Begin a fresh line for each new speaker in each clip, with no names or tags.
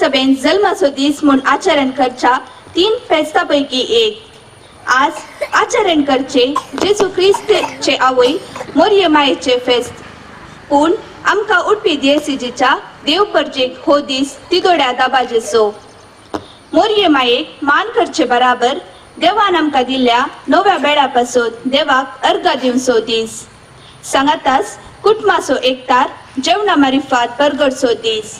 सभेन जल्माचो दीस म्हूण आचरण करच्या 3 फेस्तांपैकी एक. आज आचरण करचे जेजू ख्रिस्ताचे आवय मोरये मायेचे फेस्त. पूण आमकां उठपी दियेसीजीच्या देवपर्जेक हो दीस तिदोड्या दाबाजेचो. मोरये मायेक मान करचे बराबर देवान आमकां दिल्ल्या नव्या बेडा पासून देवाक अर्घ दिवचो दीस. सांगाताच कुटुंबाचो एकतार जेवणा मारिफात परगडचो दीस.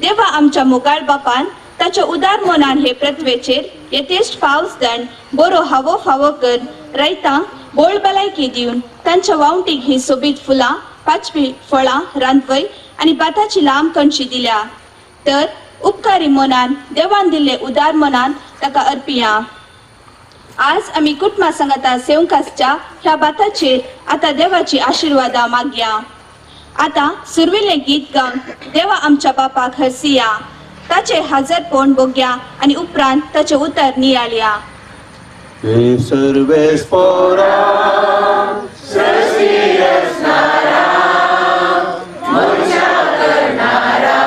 देवा आमच्या मोगाळ बापान ताच्या उदार मनान हे पृथ्वेचेर यथेश्ट पावस दंड बरो हावो फावो कर रयतांक बोळ भलायकी दिवन तांच्या वावटीक ही सोबीत फुलां, पाचवी फळां, रांदवय आनी भाताची लांब कणशी दिल्या. तर उपकारी मनान देवान दिल्ले उदार मनान ताका अर्पिया. आज आमी कुटुंबा सांगाता सेवकासच्या ह्या भाताचेर आता देवाची आशिर्वादा मागया. आता सुरविल्ले गीत गावन देवा आमच्या बापाक हरसिया. ताचे हजरपण बोग्या आणि उपरांत ताचे उतर नियाळया.
He serves for all, Celestius Nara, Moksha Karnara,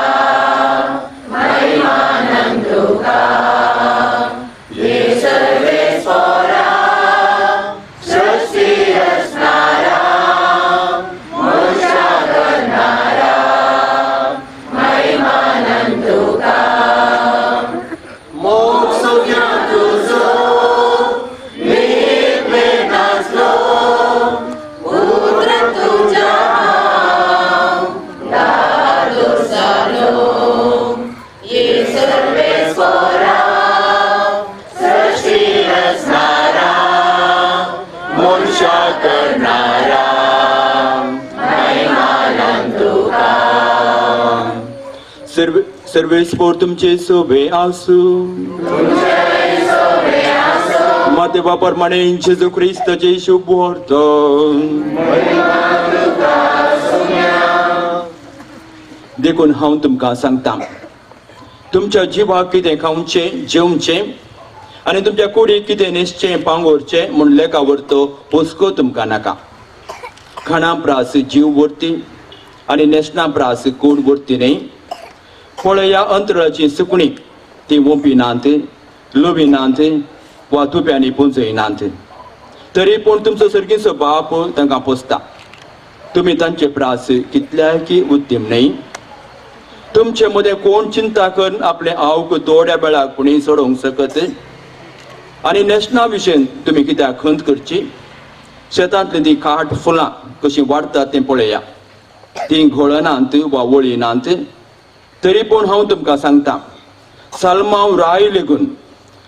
Mahimanam Duka. He serves for all, Celestius Nara, Moksha Karnara, Mahimanam Duka. Moksha Tuzo. Sarves पोर तुमचे सोबे आसू. माते बाप्रमाणे जेजू ख्रिस्ताचे शुभ वर्त. देखून हांव तुमकां सांगता, तुमच्या जिवाक कितें खावचे जेवचे आनी तुमच्या कुडीक कितें न्हेसचें पांगोरचें म्हूण लेखा व्हरतो हुस्को तुमकां नाका. खाणा प्रास जीव व्हरती आनी न्हेसना प्रास कूड व्हरती न्ही. पळया अंतराची सुकणी ती वोंपिनात, लोभिनात वा तुप्यांनी पुंजयनात. तरी पूण तुमचो सर्गीचो बाप तांकां पोसता. तुमी तांचे प्रास कितल्याकी उद्दीम न्ही. तुमचे मदें कोण चिंता करून आपले आवक थोड्या वेळाक कोणी सोडोवंक शकत. आनी नेशना विशयी तुमी कित्याक खंत करची. शेतांतली ती काट फुलां कशी वाडटात तें पळया. ती घोळनात वा वळिनात. तरी पूण हांव तुमकां सांगता, सालमांव राय लेगून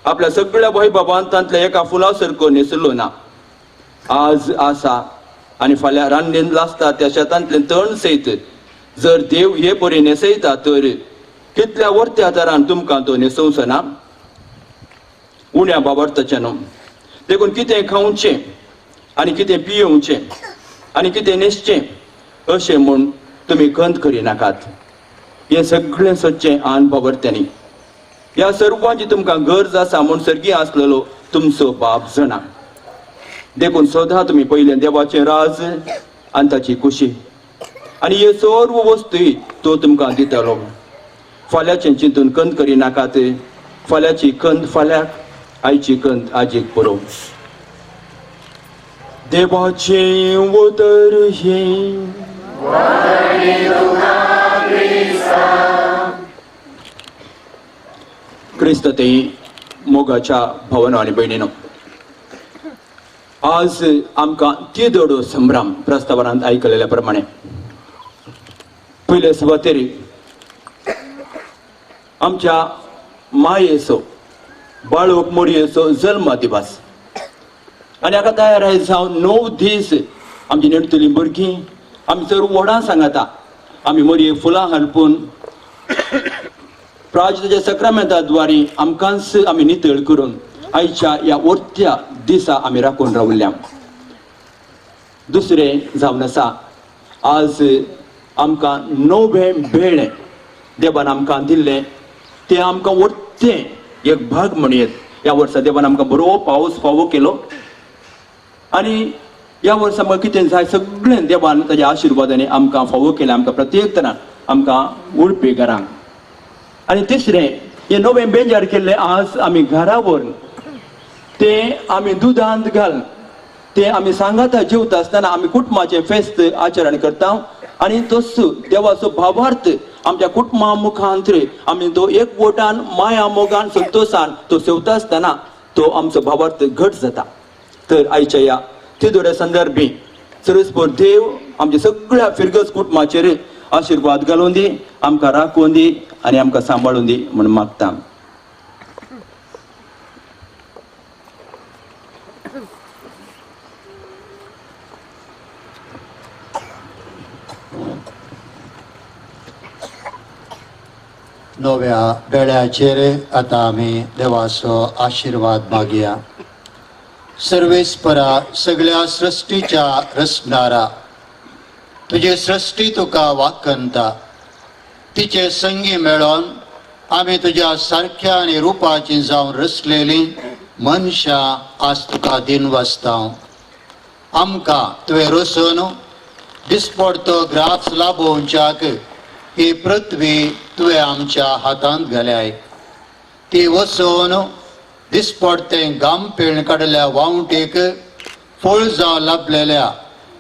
आपल्या सगळ्या वैभवांतांतल्या एका फुला सारको न्हेसलो ना. आज आसा आनी फाल्यां रान्नीन लासता त्या शेतांतलें तण सयत जर देव हे परी न्हेसयता तर कितल्या वर्त्या तरान तुमकां तो न्हेसोवचो ना. उण्या बाबर्ताचे न्हू. देखून कितें खावचें आनी कितें पियोवचें आनी कितें न्हेसचें अशें म्हूण तुमी खंत करिनाकात. हे सगळें सच्चें आन बाबर्त्यांनी. ह्या सर्वांची तुमकां गरज आसा म्हूण सर्गी आसलेलो तुमचो बाप जाणा. देखून सदां तुमी पयले देवाचें राज आनी ताची खुशी आनी हे सर्व वस्तूय तो तुमकां दितलो. फाल्यांचें चिंतून खंत करिनाकात. फाल्यांची खंत फाल्यांक, आयची खंत आजीक पुरो. देवाचें उतर हें क्रिस्त ते मोगाच्या भावनो आनी भयणीनो, आज आमकां तिदोडो संभ्रम प्रस्तावनांत आयकलेल्या प्रमाणे पयले सुवातेर आमच्या मायेचो बाळूक मोरयेचो जल्म दिवस आनी हाका तयार जावन 9 दीस आमची नेणतली भुरगीं आमी चड व्हडां सांगाता. आमी मोरये फुलां हाडपून प्राजताच्या सक्रामेंता द्वारे आमकांच आमी नितळ करून आयच्या ह्या वर्त्या दिसा आमी राखून रावल्या. दुसरें जावन आसा, आज आमकां नवें बेळ देवान आमकां दिल्लें तें आमकां वर्तें एक भाग म्हणयत. ह्या वर्सा देवान आमकां बरो पावस फावो केलो आनी ह्या वर्सा आमकां कितें जाय सगळें देवान ताच्या आशिर्वादांनी आमकां फावो केलें. आमकां प्रत्येक तरान आमकां उडपी घरांक आणि तिसरें हे नवें बेजार केल्ले आज आमी घरा व्हरून ते आमी दुदांत घाल ते आमी सांगाता जेवता आसतना आमी कुटुंबाचें फेस्त आचरण करता आणि तोच देवाचो भावार्थ आमच्या कुटुंबा मुखांत आमी तो एकवटान माया मोगान संतोषान तो सेवता आसतना तो आमचो भावार्थ घट जाता. तर आयच्या ह्या तिदोऱ्या संदर्भी सर्वस्पोर देव आमच्या सगळ्या फिरगस कुटुंबाचेर आशिर्वाद घालून दी, आमकां राखून दी आनी आमकां सांबाळून दी म्हणून मागता.
नव्या बेळ्याचेर आता आमी देवाचो आशिर्वाद मागया. सर्वेस्परा सगळ्या सृष्टीच्या रचणारा, तुझे सृष्टी तुका वाकनता, तिचे संगी मेळोन आमी तुज्या सारख्या आनी रुपाची जावन रचलेली मनशां आज तुका दिन वसता. आमकां तुवें रचून दिसपडतो ग्रास लाभोवच्याक ही पृथ्वी तुवें आमच्या हातांत घाल्याय. ती वचून दिसपडतें घाम पिळून काडल्या वावटेक फळ जावं लाभलेल्या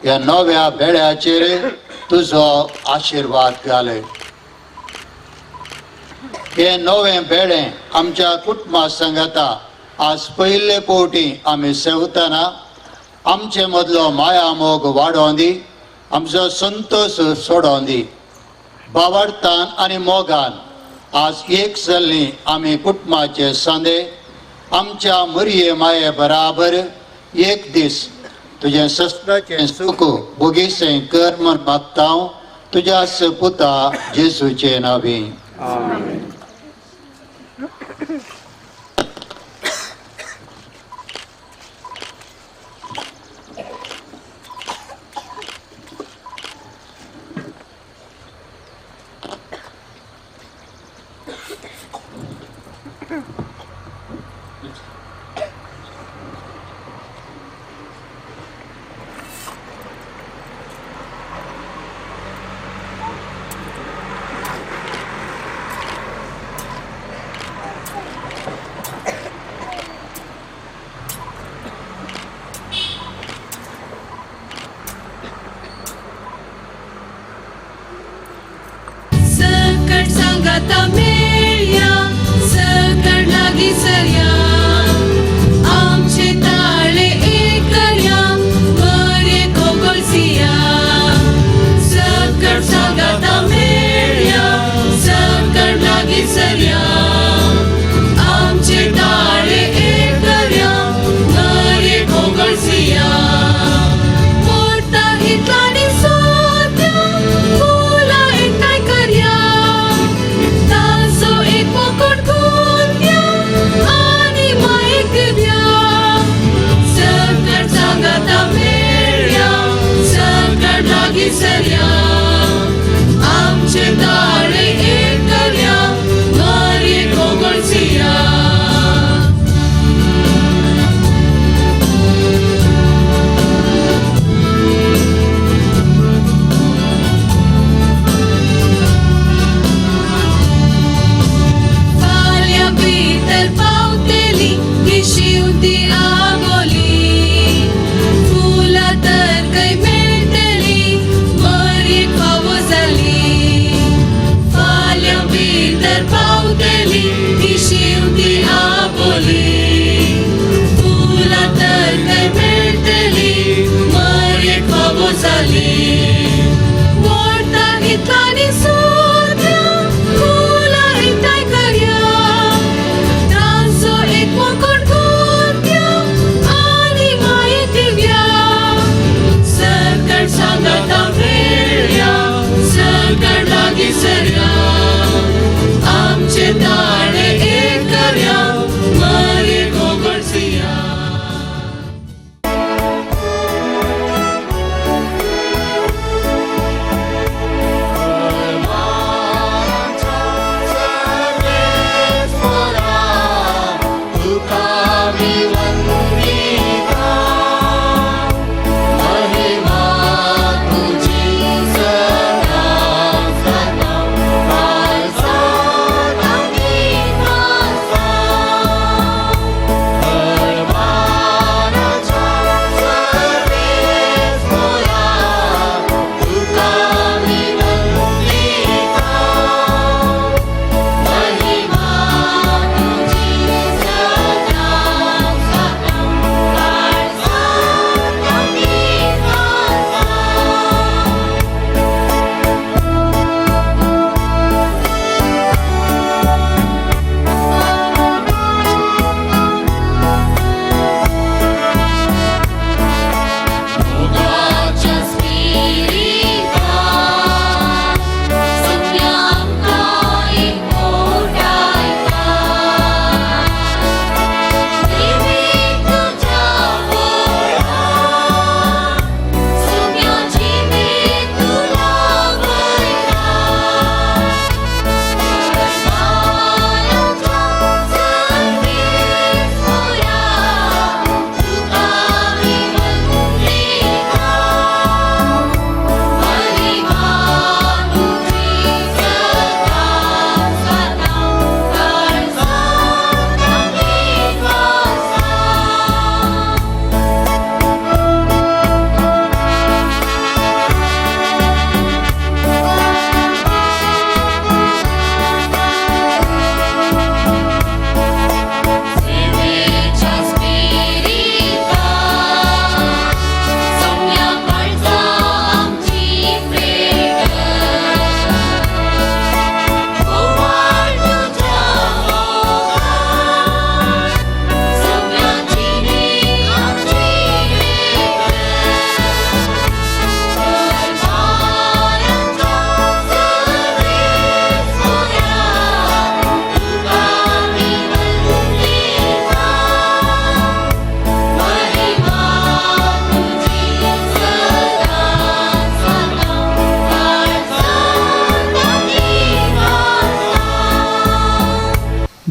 ह्या नव्या बेळ्याचेर तुजो आशिर्वाद घाल. हे नवें बेळें आमच्या कुटुंबा सांगाता आज पयले फावटी आमी सेवतना आमचे मदलो माया मोग वाडोवन दी, आमचो संतोष सोडोवन दी. भावार्थान आनी मोगान आज एक जाल्ली आमी कुटुंबाचे सांदे आमच्या मरये माये बराबर एक दीस तुझे सस्त्राचें सुख भोगीसें कर म्हूण मागता तुज्याच पुता जेजूचे नांवी.
आता मेळया सकट लागी सरया आमचे ताळे एक करया बरे कोगोलसिया सकट सांगाता मेळया सकट लागी सरया आमचे ताळे एक करया बरे कोगोलसिया मोठा हितलानी सोत्या फुला एकठांय करया सरया आमचे ताळे एक करया बरे कोगोलसिया फाल्यां भितर पावतेली ही शिवती आगोली फुलां तर खंय मेळटली बरी खबर जाली फाल्यां भितर पावतेली ही शिवती आगोली फुलां तर खंय मेळटली बरी खबर जाली मोठा हितलानी सोत्या फुलां एकठांय करया तांचो एक मुकुट घालया आनी मायेक दिवया सकट सांगाता मेळया सकट लागी सरया आमचे ताळे एक करया बरे कोगोलसिया
परमात्मा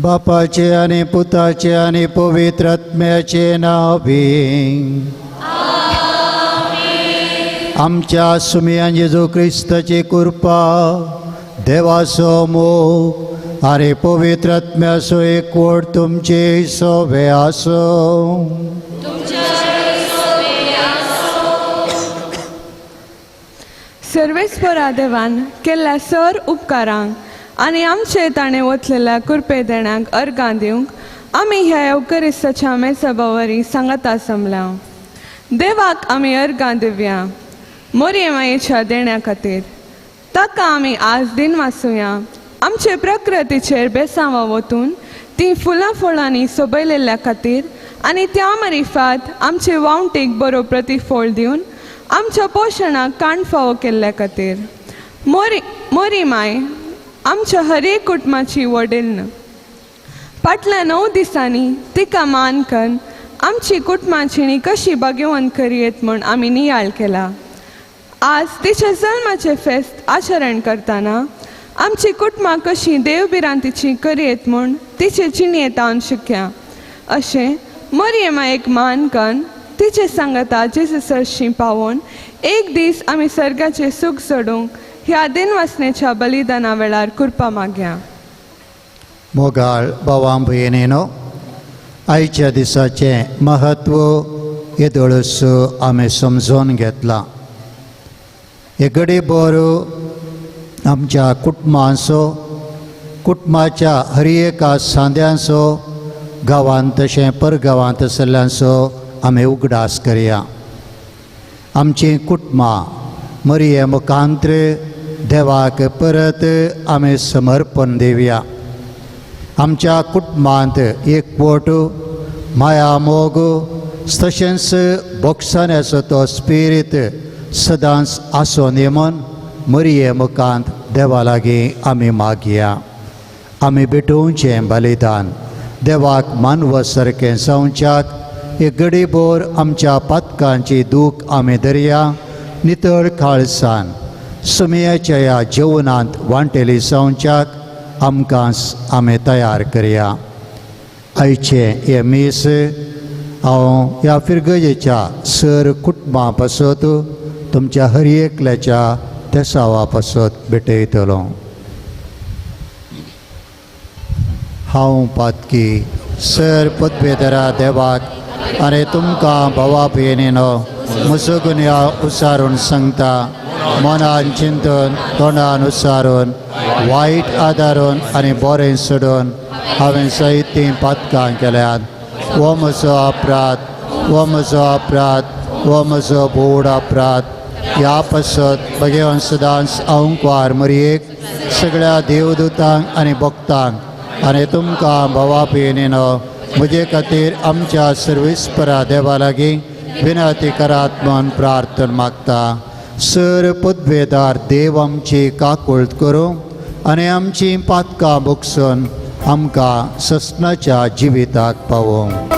बापाचे आणि पुताचे आणि पवित्र आत्म्याचे नावे आमच्या सुमियान जेजू क्रिस्ताची कृपा देवाचो मोग आणि पवित्र आत्म्याचो एकवट तुमचे सोबे आसो.
सर्वेस्परा देवान केल्ल्या सर उपकारांक आनी आमचे ताणें वतलेल्या कृपे देण्याक अर्गां दिवंक आमी ह्या येवकरिस्ताच्या मेजबावरी सांगाता जमल्या. देवाक आमी अर्गां दिवया मोरये मायेच्या देण्या खातीर. ताका आमी आज दिन वाचुया. आमचे प्रकृतीचेर बेसांवां वतून ती फुलां फळांनी सोबयलेल्या खातीर आनी त्या मरिफात आमचे वावंटीक बरो प्रतिफळ दिवन आमच्या पोशणाक काणफावो केल्ल्या खातीर. मोरी माय आमच्या हर एक कुटुंबाची वडील. फाटल्या 9 दिसांनी तिका मान करून आमची कुटुंबाची कशी भाग्यवंत करियेत म्हूण आमी नियाळ केला. आज तिच्या जल्माचे फेस्त आचरण करतना आमची कुटुंबां कशी देवबिरांतीची करियेत म्हूण तिचे जिणेत हांव शिकया. अशें मोरये मायेक मान करून तिचे सांगता जेजूसरशी पावोवन एक दीस आमी सर्गाचे सूख सोडूंक ह्या दिनवासनेच्या बलिदाना वेळार कृपा मागया.
मोगाळ भावां भयणीनो, आयच्या दिसाचें महत्व येदोळस आमी समजून घेतलां. हे घडीभर आमच्या कुटुंबांचो कुटुंबाच्या हर एका सांद्यांचो गांवांत तशें परगांवांत सल्ल्यांचो आमी उगडास करया. आमची कुटुंबां मरिये मुखांत्र देवाक परत आमी समर्पण दिवया. आमच्या कुटुंबांत एकवट माया मोग तशेंच बोगसाण्याचो तो स्पिरीट सदांच आसोन म्हणून मरिये मुखांत देवा लागीं आमी मागया. आमी भेटोवचें बलिदान देवाक मानव सारकें जावच्याक हे घडीभर आमच्या पातकांची दूख आमी धरया. नितळ खाळसाण सुमयाच्या ह्या जेवणांत वांटेली जावच्याक आमकांच आमी तयार करया. आयचे हे मीस हांव ह्या फिरगजेच्या सर कुटुंबा पासत तुमच्या हर एकल्याच्या तेसावा पासत भेटयतलो. हांव पातकी सर पदवेदरा देवाक आनी तुमकां भावा भयणीनो मुसगुन्या उसारून सांगता. मनान चिंतून तोंडान उसारून वायट आदारून आनी बरें सोडून हांवें जायतीं पातकां केल्यात. हो म्हजो अपराध, हो म्हजो अपराध, हो म्हजो बोड अपराध. ह्या पासत भगवान सदांच अवंकवार मरयेक सगळ्या देवदूतांक आनी भक्तांक आनी तुमकां भावा भयणीनो म्हजे खातीर आमच्या सर्वेस्परा देवा लागीं विनंती करात म्हूण प्रार्थना मागता. सर पदवेदार देव आमची काकूळट करूं आनी आमची पातकां भोगसून आमकां ससनाच्या जिविताक पावोवं.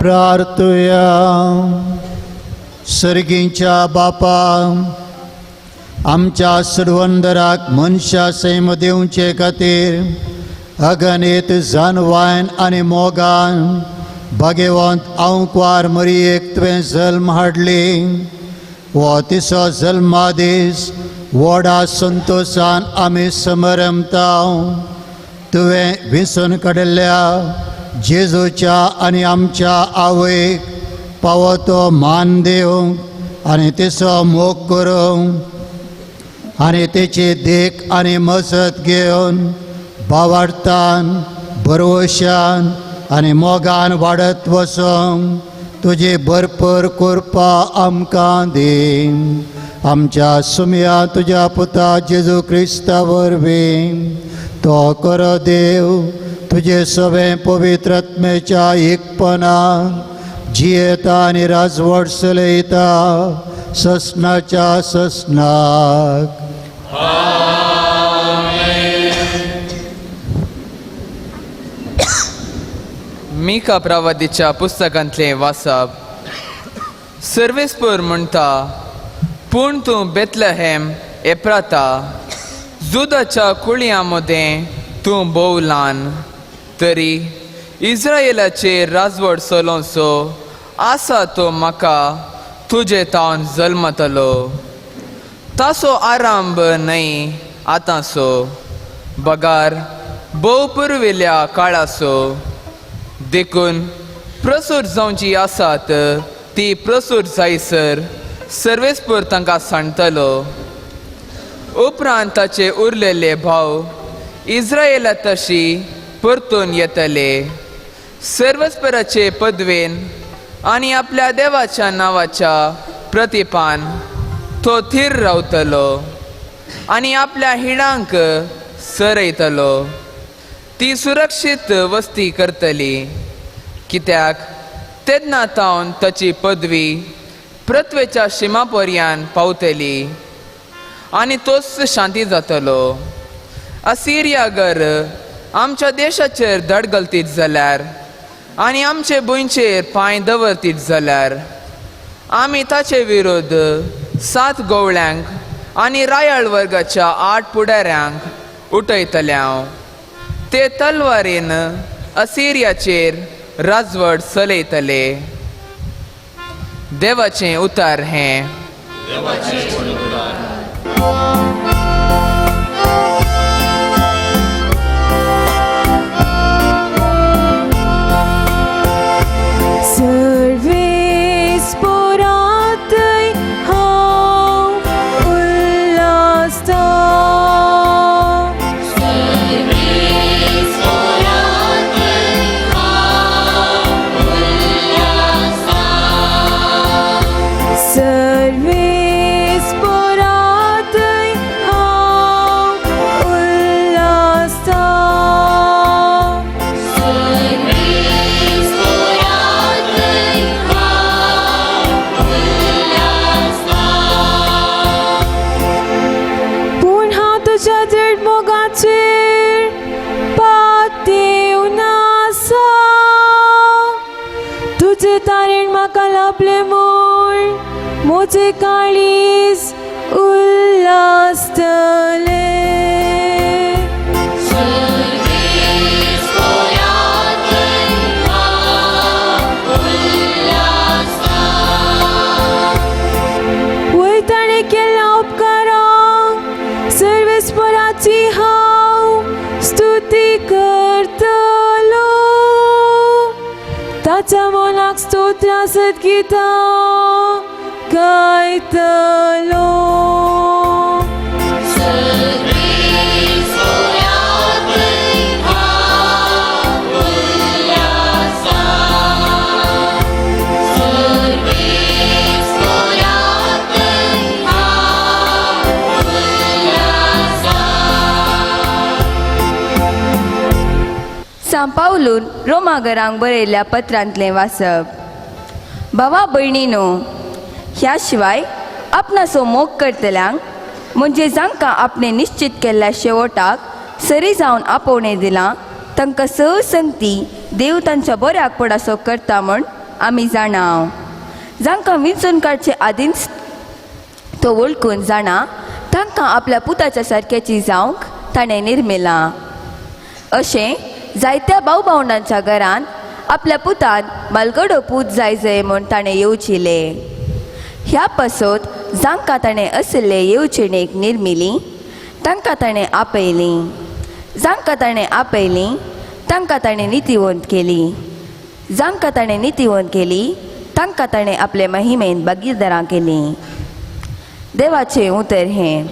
प्रार्थुया. सर्गीच्या बापा, आमच्या सडवंदराक मनशा सैम दिवचे खातीर अगणित जानवान आनी मोगान भाग्यवंत अवंकवार मरियेक तुवें जल्म हाडली. हो तिसो जल्मा दीस व्हडा संतोशान आमी समरमता. तुवें विसरून काडिल्ल्या जेजूच्या आनी आमच्या आवयक पावो तो मान दिवंक आनी तिचो मोग करूंक आनी तेची देख आनी मजत घेवन भावार्थान भरवशान आनी मोगान वाडत वचोंक तुजी भरपूर कृपा आमकां दी. आमच्या सुमया तुज्या पुता जेजू क्रिस्ता वरवीं तो कर देव तुजे सगळे पवित्र आत्मेच्या एकपणान जियेता आनी राजवट चलयता ससनाच्या ससनाक.
मिका प्रवादीच्या पुस्तकांतलें वाचप. सर्वेस्पर म्हणटा, पूण तूं बेतलहेम एप्राता, जुदाच्या कुळयां मदें तूं भोव ल्हान, तरी इस्रायेलाचेर राजवट चलोवचो आसा तो म्हाका तुजे तावन जल्मतलो. ताचो आरंभ न्हय आतांचो, बगार भोव पुर्विल्ल्या काळाचो. देखून प्रसूत जावची आसात ती प्रसूत जायसर सर्वेस्पर तांकां सांगतलो. उपरांत ताचे उरलेले भाव इस्रायेला तशी परतून येतले. सर्वेस्पराचे पदवेन आनी आपल्या देवाच्या नांवाच्या प्रतिपान तो थीर रावतलो आनी आपल्या हिणांक सरयतलो. ती सुरक्षीत वस्ती करतली, कित्याक तेन्ना तावन ताची पदवी पृथ्वेच्या शिमा पर्यान पावतली आनी तोच शांती जातलो. असिरियागर आमच्या देशाचेर धड घालतीत जाल्यार आनी आमचे भुंयचेर पांय दवरतीत जाल्यार आमी ताचे विरोध 7 गवळ्यांक आनी रायाळ वर्गाच्या 8 पुडाऱ्यांक उठयतल्या. ते तलवारीन असिरियाचेर राजवट चलयतले. देवाचें उतार हें.
मोचे काळीज उल्हासतले. वैताणे केल्ल्या उपकारांक सर्वेस्पराची हांव स्तुती करतलो. ताच्या मोलाक स्तोत्र सद्गीता गायतलो.
सांपावलून रोमागरांक बरयल्ल्या पत्रांतलें वाचप. भावा भयणीनो, ह्या शिवाय आपणाचो मोग करतल्यांक म्हणजे जांकां आपणे निश्चित केल्ल्या शेवटाक सरी जावन आपोवणें दिलां तांकां संगती देव तांच्या बऱ्याक पडासो करता म्हण आमी जाणाव. जांकां विंचून काडचे आदींच तो वळखून जाणा तांकां आपल्या पुताच्या सारक्याची जावंक ताणें निर्मिलां. अशें जायत्या भाव भावंडांच्या घरान आपल्या पुतान मालगडो पूत जाय म्हूण ताणें येवचिले. ह्या पासत जांकां ताणें असले येवजणेक निर्मिली तांकां ताणें आपयलीं. जांकां ताणें आपयलीं तांकां ताणें नितीवंत केली. जांकां ताणें नितीवंत केली तांकां ताणें आपले महिमेन भागीदारां केलीं. देवाचें उतर हें.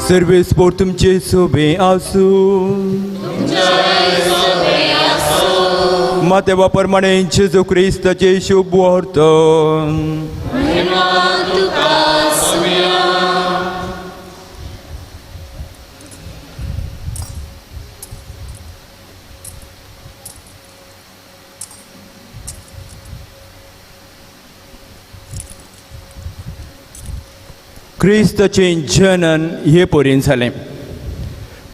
सर्वेस्पोर तुमचे सोबे आसूं. मातेवा प्रमाणे जेजू क्रिस्ताचे शुभ वर्त. क्रिस्ताचें जनन हे परीन जालें.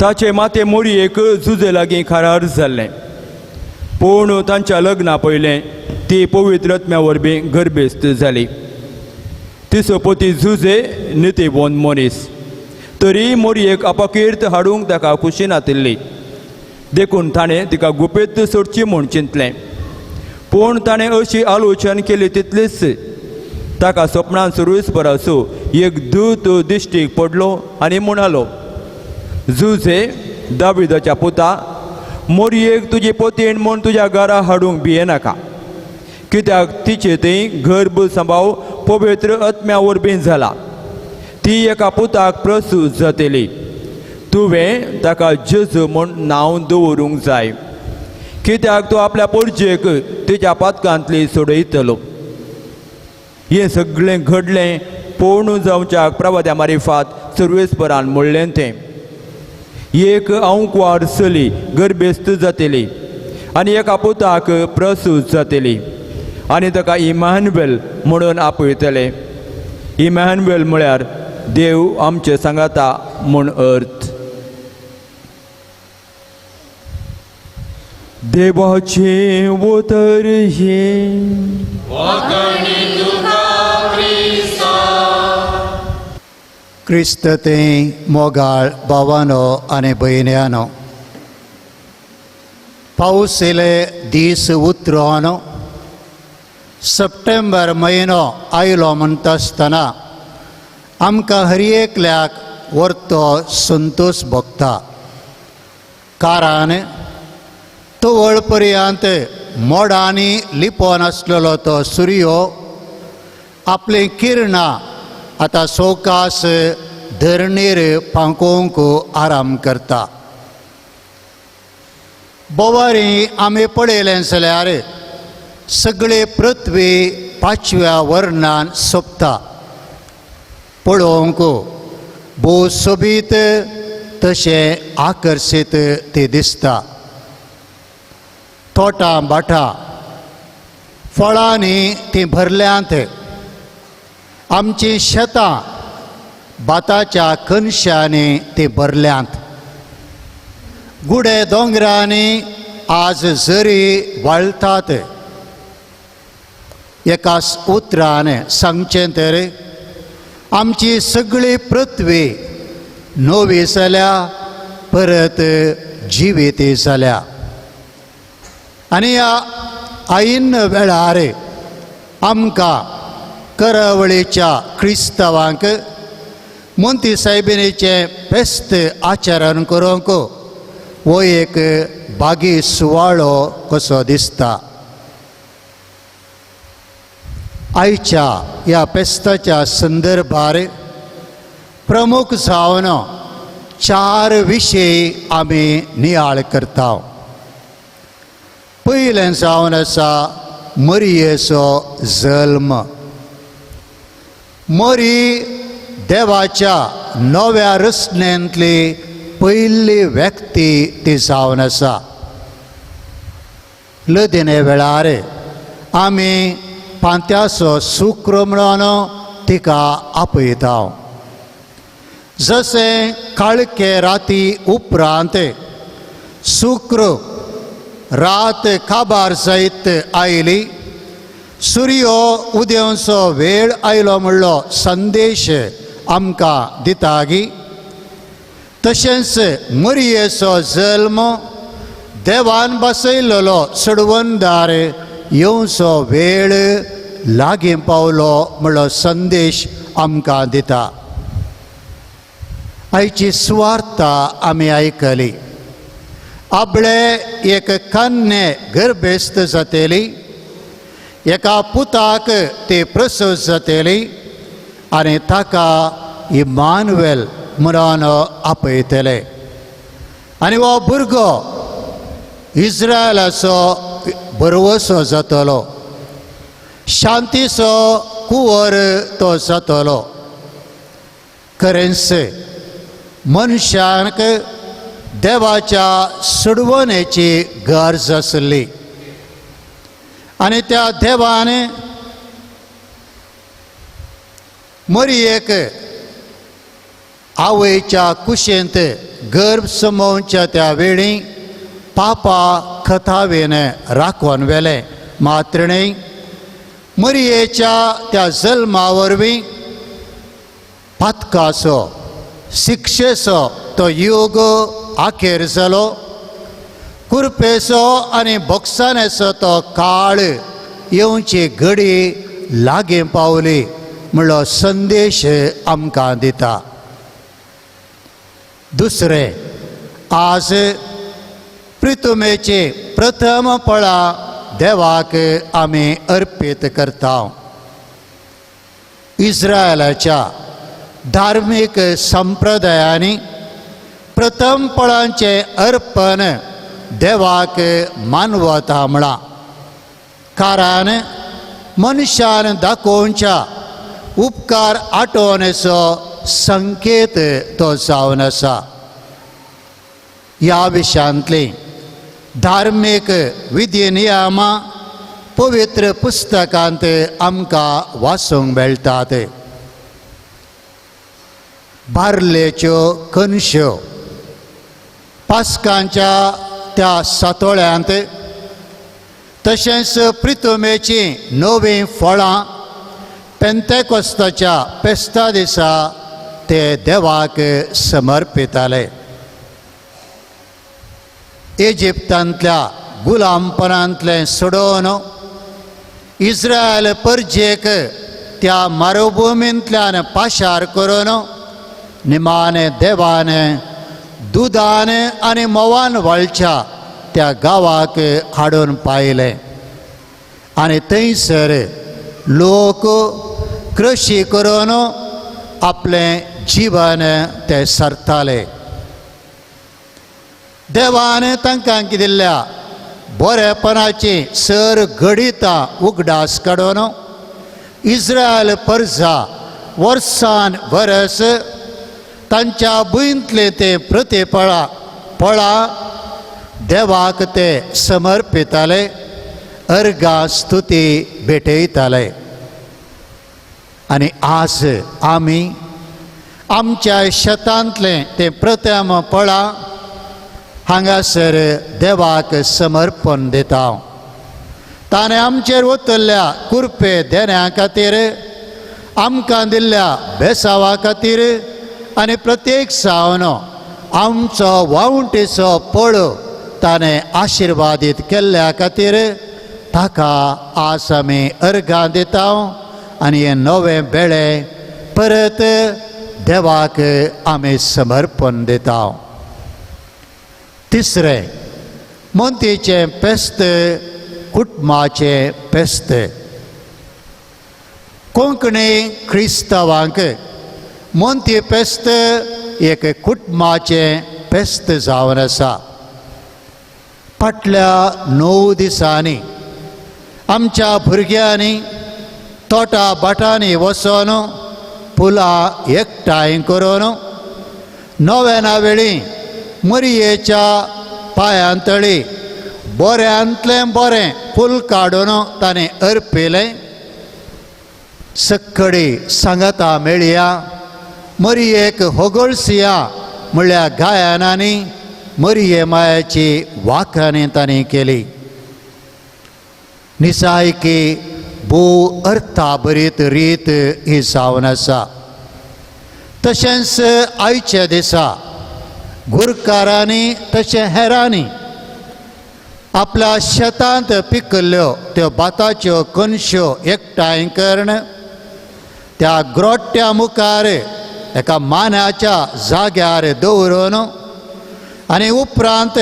ताचे माते मोरयेक झुजे लागीं खारार जाल्लें. पूण तांच्या लग्ना पयलें ती पवित्र आत्म्या वरवीं गर्भेस्त जाली. तिचो पती झुजे नितीवंत मनीस. तरी मोरयेक अपकीर्त हाडूंक ताका कुशीन आतिल्ली. देखून ताणें तिका गुपेत सोडची म्हूण चिंतलें. पूण ताणें अशी आलोचना केली तितलीच ताका स्वप्नांत सुरवेस्पराचो एक दूत दिश्टीक पडलो आनी म्हणालो, झुजे दाविदाच्या पुता, मोरयेक तुजी पतीण म्हूण तुज्या घरा हाडूंक भियेनाका. कित्याक तिचे थंय गर्भ सांबाव पवित्र आत्म्या वरवीं जाला. ती एका पुताक प्रसूत जातली. तुवें ताका जेजू म्हूण नांव दवरूंक जाय. कित्याक तो आपल्या परजेक तिच्या पातकांतली सोडयतलो. हें सगळें घडलें पूर्ण जावच्याक प्रवाद्या मारिफात सर्वेस्परान म्हणलें तें. एक अंकवार चली गर्भेस्त जातली आनी एका पुताक प्रसूत जातली आनी ताका इमॅन्युएल म्हणून आपयतले. इमॅन्युएल म्हळ्यार देव आमचे सांगाता म्हूण अर्थ. देवाचें उतर हें.
क्रिस्त ते मोगाळ भावानो आनी भयण्यानो, पावस येले दीस उतरोन सप्टेंबर म्हयनो आयलो म्हणटा आसतना आमकां हर एकल्याक व्हरतो संतोश भोगता. कारण तो वळ पर्यंत मोडांनी लिपोन आसलेलो तो सूर्य आपले किरणां आतां सोकास धरणेर फांकोवंक आराम करता. बोवारी आमी पळयलें जाल्यार सगळे पृथ्वी 5व्या वर्णान सोंपता. पळोवंक भोव सोबीत तशें आकर्शीत ते दिसता. तोटां बाटां फळांनी ती भरल्यांत आमची शेतां भाताच्या कणशांनी ती भरल्यांत गुडे दोंगरांनी आज झरी वाळटात एका उतरान सांगचें तर आमची सगळी पृथ्वी नवी जाल्या परत जिवीत जाल्या आनी ह्या ऐन वेळार आमकां करवळेच्या क्रिस्तांवांक मोंती सायबिणीचें फेस्त आचरण करूंक हो एक बागी सुवाळो कसो दिसता. आयच्या ह्या फेस्ताच्या संदर्भार प्रमुख जावन 4 विशय आमी नियाळ करता. पयलें जावन आसा मरियेचो जल्म. मरी देवाच्या नव्या रचनेंतली पयली व्यक्ती ती जावन आसा. लदिने वेळार आमी पांत्याचो शुक्र म्हणून तिका आपयता. जशें काळके राती उपरांत शुक्र रात काबार जायत आयली सूर्यो उदेवचो वेळ आयलो म्हणलो संदेश आमकां दितागी तशेंच मरियेचो जल्म देवान बसयल्लो सडवंदार येवचो वेळ लागीं पावलो म्हणलो संदेश आमकां दिता. आयची सुवार्ता आमी आयकली. आपले एक कन्ये गर्भेस्त जातेली एका पुताक ती प्रसव जातेली आनी ताका इमानुएल म्हणून आपयतले आनी हो भुरगो इस्रायलाचो बरवसो जातलो. शांतीचो कुंवर तो जातलो. खरेंच मनशांक देवाच्या सडवणेची गरज आसली आनी त्या देवान मरियेक आवयच्या कुशेंत गर्भ समोवच्या त्या वेळी पापा खतावेन राखून व्हेलें. मात्र न्ही मरियेच्या त्या जल्मा वरवीं पातकाचो शिक्षेचो तो युग आखेर जालो. कुरपेचो आनी बोगसाण्याचो तो काळ येवची घडी लागीं पावली म्हणलो संदेश आमकां दिता. दुसरें, आज प्रितुमेची प्रथम फळां देवाक आमी अर्पीत करता. इस्रायलाच्या धार्मीक संप्रदायांनी प्रथम फळांचें अर्पण देवाक मानवता म्हणा. कारण मनशान दाखोवच्या उपकार आठोवणेचो संकेत तो जावन आसा. ह्या विशयांतली धार्मीक विधी नियमां पवित्र पुस्तकांत आमकां वाचूंक मेळटात. बार्लेच्यो कणश्यो पास्कांच्या त्या सातोळ्यांत तशेंच प्रितुमेची नवीं फळां पेंतेकोस्ताच्या फेस्ता दिसा ते देवाक समर्पिताले. इजिप्तांतल्या गुलामपणांतलें सोडोवन इस्रायल परजेक त्या मरुभुमींतल्यान पाशार करून निमाणे देवान दुदान आनी मोवान वळच्या त्या गांवाक हाडून पायले आनी थंयसर लोक कृशी करून आपलें जीवन ते सरताले. देवान तांकां दिल्ल्या बरेपणाची सर घडितां उगडास काडून इस्रायल परजा वर्सान वरस तांच्या भुंयतले ते प्रतिफळां देवाक ते समर्पिताले अर्गा स्तुती भेटयताले आनी आज आमी आमच्या शेतांतले ते प्रथम फळां हांगासर देवाक समर्पण दिता ताणें आमचेर वतल्ल्या कुरपे देण्या खातीर आमकां दिल्ल्या बेसावा खातीर आनी प्रत्येक सावन आमचो वावुंटेचो पळो ताणें आशिर्वादीत केल्ल्या खातीर ताका आज आमी अर्गां दिता आनी हें नवें बेळें परत देवाक आमी समर्पण दिता. तिसरें मोंतीचें paste कुटुंबाचें paste. Konkani क्रिस्तांवांक Monti paste एक कुटुंबाचें पेस्त जावन आसा. फाटल्या 9 दिसांनी आमच्या भुरग्यांनी तोटा बाटांनी वचोन फुलां एकठांय करून नव्याना वेळी मरयेच्या पांयांतळी बऱ्यांतलें बरें फूल काडून ताणें अर्पिलें. सक्कडी सांगता मेळया मरयेक होगळसिया म्हणल्यार गायनांनी मरये मायाची वाखाणी ताणें केली. निसायकी भोव अर्थाभरीत रीत ही जावन आसा. तशेंच आयच्या दिसा गुरकारांनी तशें हेरांनी आपल्या शेतांत पिकल्ल्यो त्यो भाताच्यो कणश्यो एकठांय करून त्या ग्रोट्ट्या मुखार एका मानाच्या जाग्यार दवरून आनी उपरांत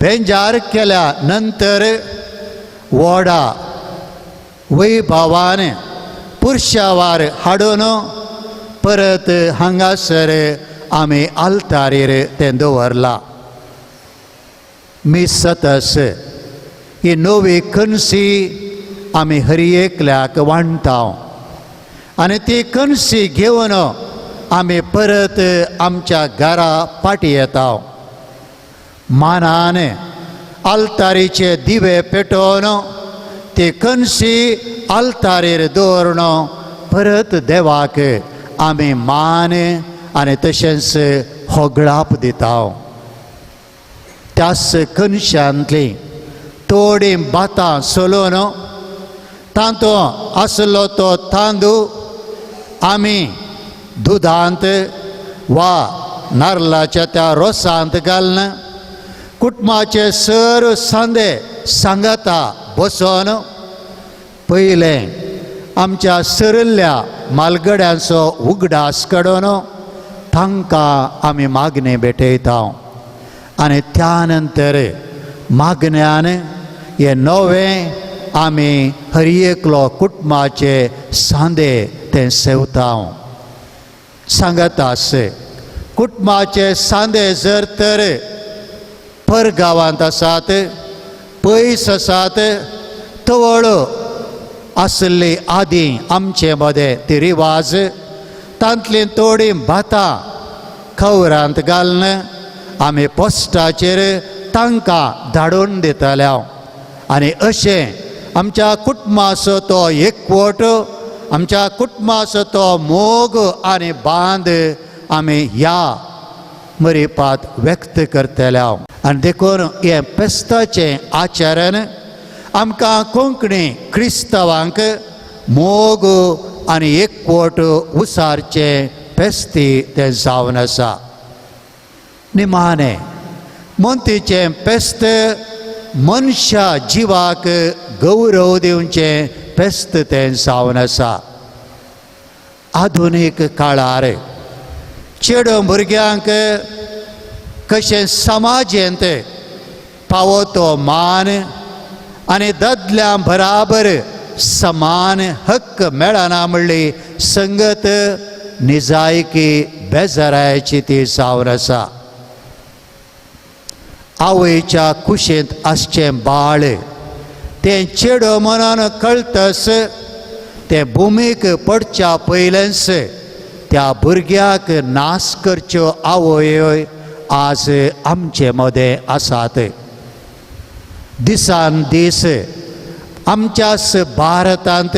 बेंजार केल्या नंतर व्हडा वैभवान पुरशावार हाडून परत हांगासर आमी आल्तारीर तें दवरलां. मिसतस ही नवी कणसी आमी हरियेकल्याक वांटता आनी ती कणसी घेवन आमी परत आमच्या घरा फाटीं येता. मानान आल्तारीचे दिवे पेटोवन ती कणसी आल्तारीर दवरून परत देवाक आमी मान आनी तशेंच होगळाप दिता. त्याच कणशांतली थोडी भातां सोलून तातूंत आसलो तो तांदूळ आमी दुदांत वा नारळाच्या त्या रोसांत घालून कुटुंबाचे सर सांदे सांगता बसोन पयलें आमच्या सरल्ल्या मालगड्यांचो उगडास काडून तांकां आमी मागणी भेटयता आनी त्या नंतर मागण्यान हे नवें आमी हरियेकलो कुटुंबाचे सांदे तें सेवता. सांगतास कुटुंबाचे सांदे जर तर परगांवांत आसात पयस आसात तवळ आसली आदीं आमचे मदें ती रिवाज तांतली थोडी भातां खवरांत घालून आमी पोस्टाचेर तांकां धाडून दिताले. आनी अशें आमच्या कुटुंबाचो तो एकवट आमच्या कुटुंबाचो तो मोग आनी बांद आमी ह्या मरिपात व्यक्त करतले. आनी देखून हे पेस्ताचें आचरण आमकां कोंकणी क्रिस्तांवांक मोग आनी एकवट उसारचें पेस्ती तें जावन आसा. निमाणें मोंतीचें पेस्त मनशा जिवाक गौरव दिवचें पेस्त तें जावन आसा. आधुनीक काळार चेडो भुरग्यांक कशें समाजेंत पावो तो मान आनी दादल्यां बराबर समान हक्क मेळना म्हणली संगत निजायकी बेजारायची ती जावन आसा. आवयच्या कुशींत आसचें बाळ तें चेडो मनान कळटस तें भुमीक पडच्या पयलेंच त्या भुरग्याक नास करच्यो आवय आज आमचे मदें आसात. दिसान दीस आमच्याच भारतांत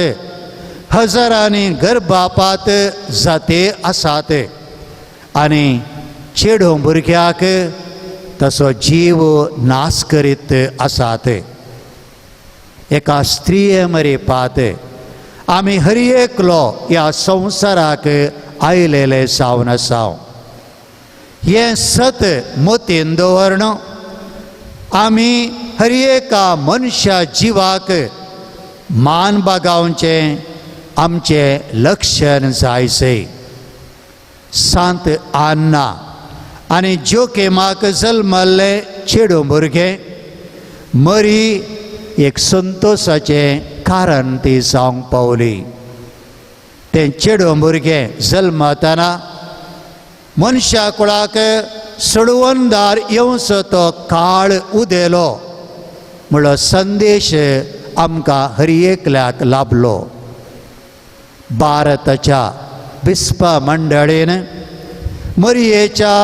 हजारांनी गर्भपात जाते आसात आनी चेडू भुरग्याक तसो जीव नाश करीत आसात. एका स्त्रिये मरेपात आमी हर एकलो ह्या संवसाराक आयलेले सावन आसा. हें सत मतीन दवरण आमी हर एका मनशा जिवाक मान बागावचें आमचें लक्षण जायचें. सांत आन्ना आनी जोकेमाक जल्मल्ले चेडू भुरगें मरी एक संतोशाचें कारण ती जावंक पावली. तें चेडू भुरगें जल्मतना मनशा कुळाक सडवनदार येवचो तो काळ उदेलो म्हणलो संदेश आमकां हर एकल्याक लाभलो. भारताच्या बिस्पा मंडळीन मरयेच्या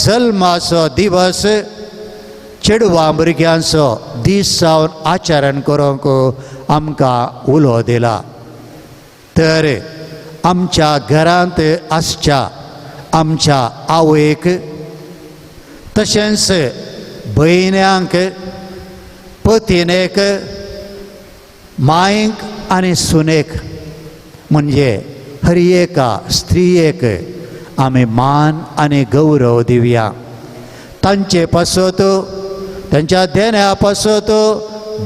जल्माचो दिवस चेडवां भुरग्यांचो दीस जावन आचरण करूंक आमकां उलो दिला. तर आमच्या घरांत आसच्या आमच्या आवयक तशेंच भयण्यांक पत्नीक मायक आनी सुनेक म्हणजे हर एका स्त्रियेक आमी मान आनी गौरव दिवया. तांचे पासत तांच्या देण्या पासत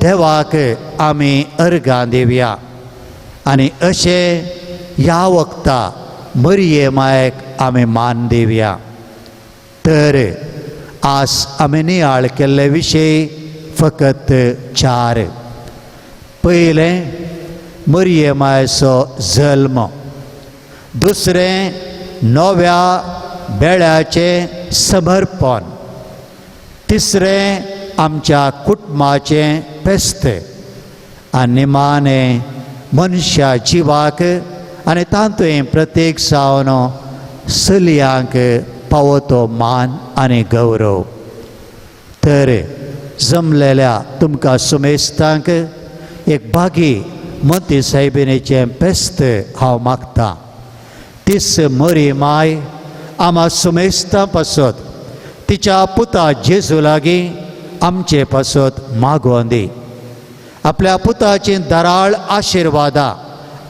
देवाक आमी अर्गां दिवया. आनी अशें ह्या वक्ता मरिये मायक आमी मान दिवया. तर आज आमी नियाळ केल्ले विशय फकत 4. पयलें मरिये मायचो जल्म. दुसरें नव्या बेळ्याचें समर्पण. तिसरें आमच्या कुटुंबाचें फेस्त. आनी निमाणें मनशा जिवाक आनी तातूंत प्रत्येक जावन चलयांक पावतो मान आनी गौरव. तर जमलेल्या तुमकां सुमेस्तांक एक बागी मती सायबिणीचें फेस्त हांव मागतां. तीस मरी माय आम्हा सुमेस्तां पासत तिच्या पुता जेजू लागीं आमचे पासत मागोवन दी. आपल्या पुताची दराळ आशिर्वादां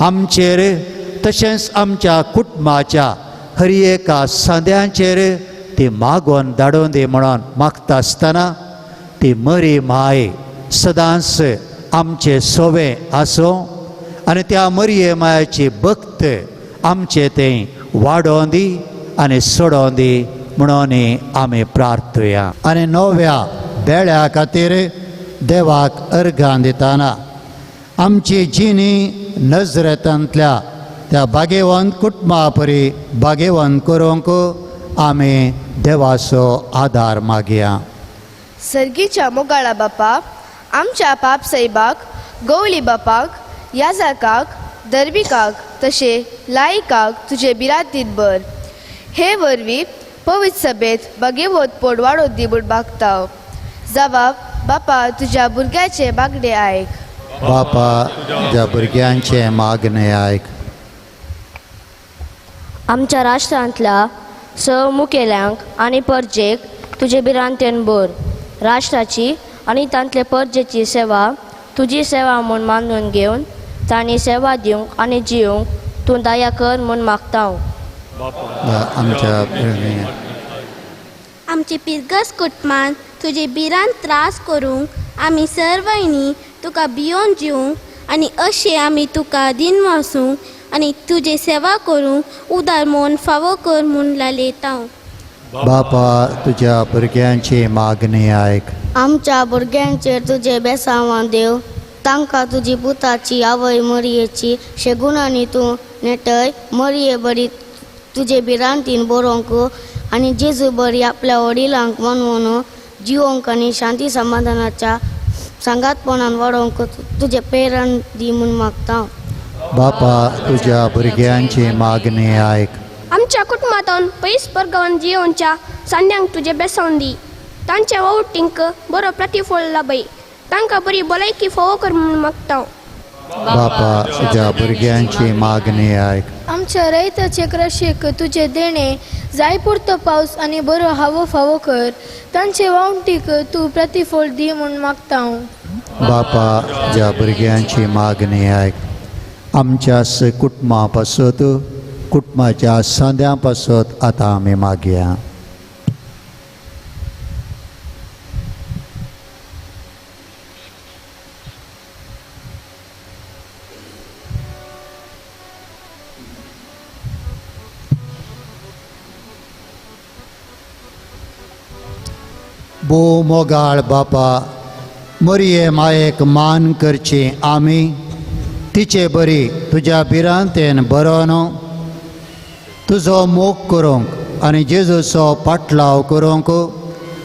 आमचेर तशेंच आमच्या कुटुंबाच्या हर एका सांद्यांचेर ती मागोवन धाडून दी म्हणून मागता आसतना ती मरी माय सदांच आमचे सोबे आसूं आनी त्या मरये मायाची भक्त आमचे तें वाडोवन दी आनी सोडोवन दी म्हणून आमी प्रार्थया. आनी नव्या बेळ्या खातीर देवाक अर्गां दितना आमची जिणी नजरेंतल्या त्या भाग्यवंत कुटुंबा परी भाग्यवंत करूंक आमी देवाचो आदार मागया.
सर्गीच्या मोगाळा बापा, आमच्या पाप सैबाक, गवळी बापाक, याजकाक, दर्बिकाक तशे लायकाक तुजे बिरातीत बर. हे वरवीं पवित्र सभेत भाग्यवंत पोड वाडोवन दी म्हूण मागता. जबाब बापा तुज्या भुरग्याचे मागणे आयक.
बापा तुज्या भुरग्यांचे मागणे आयक.
आमच्या राष्ट्रांतल्या स मुखेल्यांक आनी परजेक तुजे बिरांतेन बर. राष्ट्राची आनी तांतले परजेची सेवा तुजी सेवा म्हूण मानून घेवन तांणी सेवा दिवंक आनी जिवंक तूं दया कर म्हूण मागता.
आमची पिरगस कुटुंबान तुजे बिरान त्रास करूंक आमी सर्वयनी तुका भियोन जिवंक आनी अशें आमी तुका दिन वासूंक आनी तुजे सेवा करूंक उदार मोन फावो कर म्हूण लालयता.
बापा तुज्या भुरग्यांची मागणी आयक.
आमच्या भुरग्यांचेर तुजे बेसांवां देव. तांकां तुजी पुताची आवय मरयेची शेगुणांनी तूं नेटय. मरये बरी तुजे बिरांतीन बरोवंक आनी जेजू बरी आपल्या वडिलांक मनवून जिवंक आनी शांती समाधानाच्या सांगातपणान वाडोवंक तुजे प्रेरण दी म्हूण मागता.
बापा तुज्या भुरग्यांची मागणी आयक.
आमच्या कुटुंबातून पयस परगावन जियोनच्या सांड्यांक तुजे बेसावन दी तांच्या वावटींक बरो प्रतिफळ लाभय तांकां बरी भलायकी फोव कर म्हूण मागता
बापा तुझ्या भुरग्यांची मागणी आयक
आमच्या रयताचे कृषीक तुझे देणे जाय पुरतो पावस आनी बरो हावो फावो कर तांचे वावटीक तूं प्रतिफळ दी म्हूण मागता हांव
बापा तुझ्या भुरग्यांची मागणी आयक आमच्या कुटुंबा पासत कुटुंबाच्या सांद्यां पासत आतां आमी मागया भो मोगाळ बापा मरिये मायेक मान करची आमी तिचे बरी तुज्या बिरांतेन बरो न्हू तुजो मोग करूंक आनी जेजूचो पाटलाव करूंक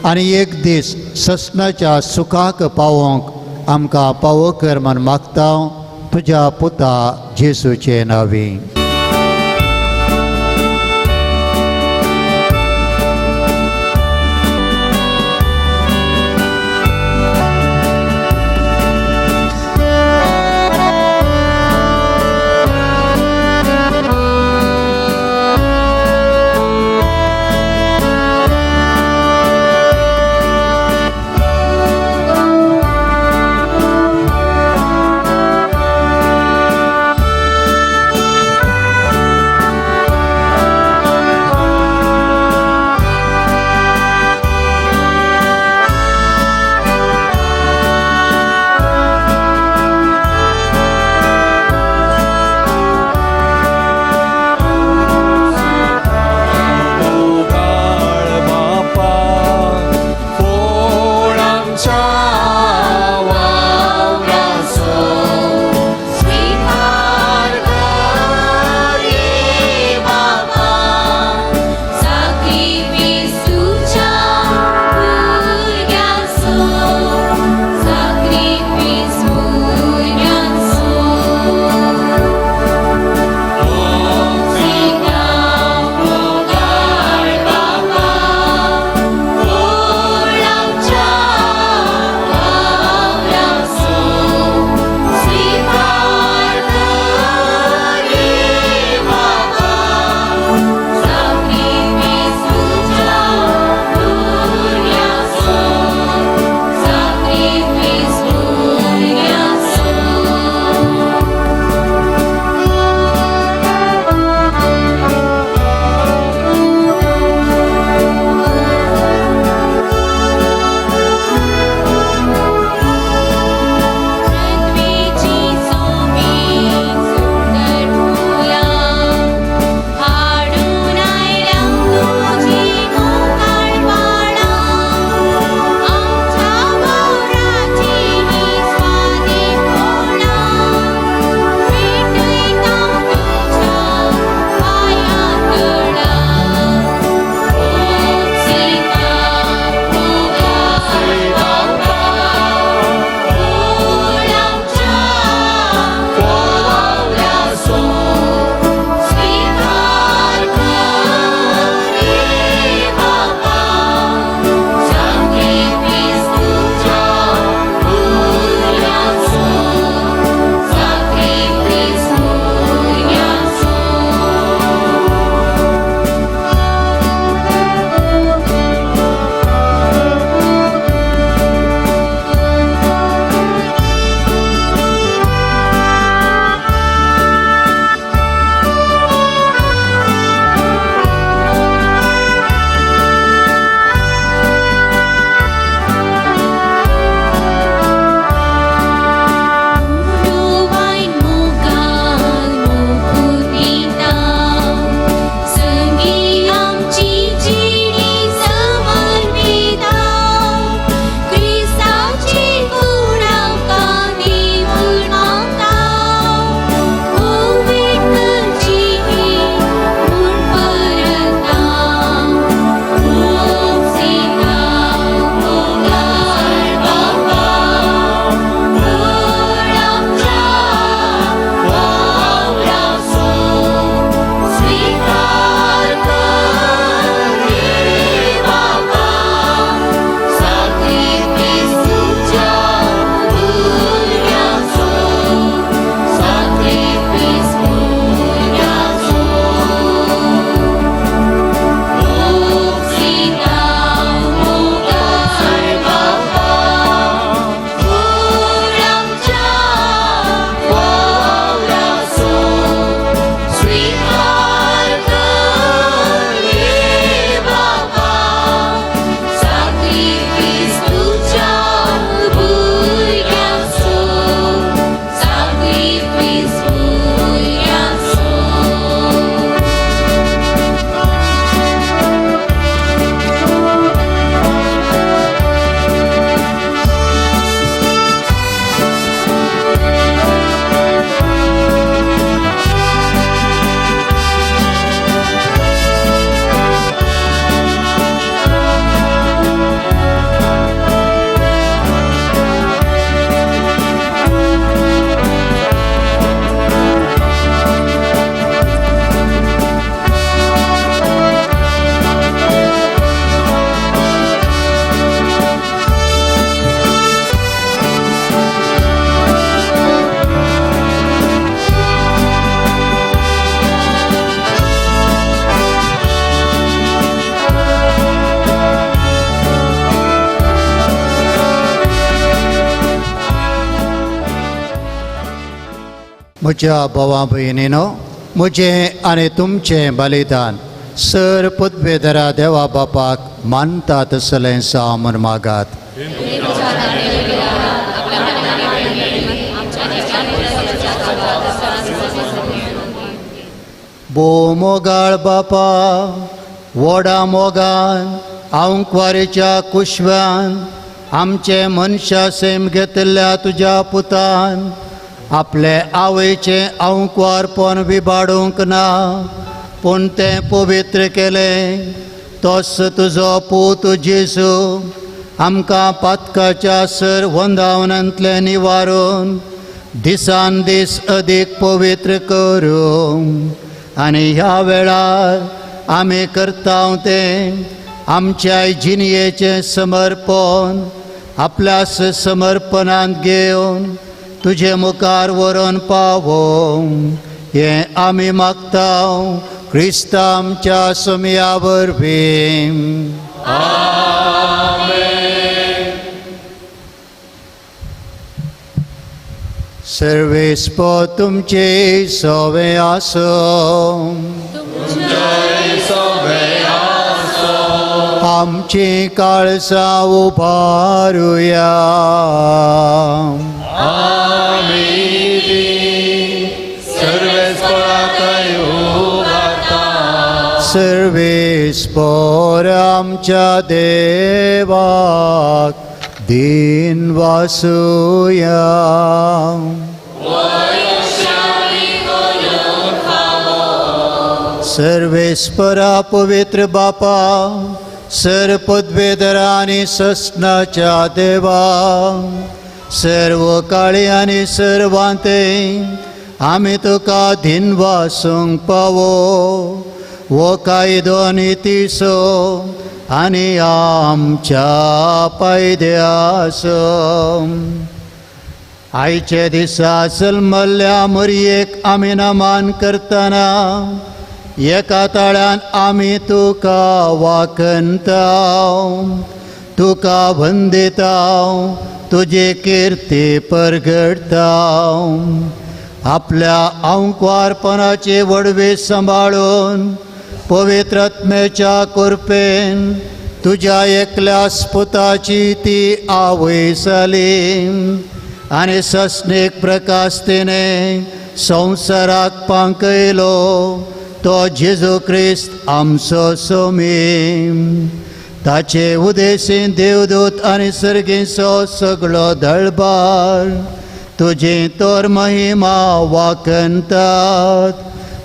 आनी एक दीस ससनाच्या सुखाक पावोवंक आमकां पावो कर म्हण मागता तुज्या पुता जेजूचे नांवी म्हज्या भावा भयणीनो, म्हजें आनी तुमचें बलिदान सर पदवेदरा देवा बापाक मानता तसलें सा म्हूण मागात. बो मोगाळ बापा, व्हडा मोगान आंकवारीच्या कुशव्यान आमचे मनशा सेम घेतिल्ल्या तुज्या पुतान आपले आवयचें आंकवारपण विबाडूंक ना, पूण तें पवित्र केलें. तोच तुजो पूत जेजू आमकां पातकाच्या सर वंदावनांतले निवारून दिसान दीस अदीक पवित्र करूं. आनी ह्या वेळार आमी करता तें आमच्या जिणयेचें समर्पण आपल्यास समर्पणांत घेवन तुजे मुखार व्हरून पावों. हें आमी मागता क्रिस्त आमच्या सुमया वरवीं. सर्वेस्पो तुमचे सोवे आसो. आमची काळजां उबारुया. सर्वेस्पर आमच्या देवाक दिन वासुया. सर्वेस्परा पवित्र बापा, सर पदवेदरा आनी सस्नाच्या देवा, सर्व काळी आनी सर्वांते आमी तुका दिन वासूंक पावो. वो कायदो नितीसो आनी आमच्या पायद्यासो. आयचे दिसा जल्मल्ल्या मरयेक आमी नमान करतना एका ताळ्यान आमी तुका वाकनता, तुका वंदिता, तुजे किर्ती परगडता. आपल्या आंकवारपणाचे वडवे सांबाळून पवित्र आत्म्याच्या कृपेन तुज्या एकल्या पुताची ती आवय जाली आनी सस्नेक प्रकाश तिणे संवसाराक पांकयलो. तो जेजू क्रिस्त आमचो सोमी. ताचे उदेशीन देवदूत आनी सर्गीचो सगळो दळबार तुजी तोर महिमा वाकनतात.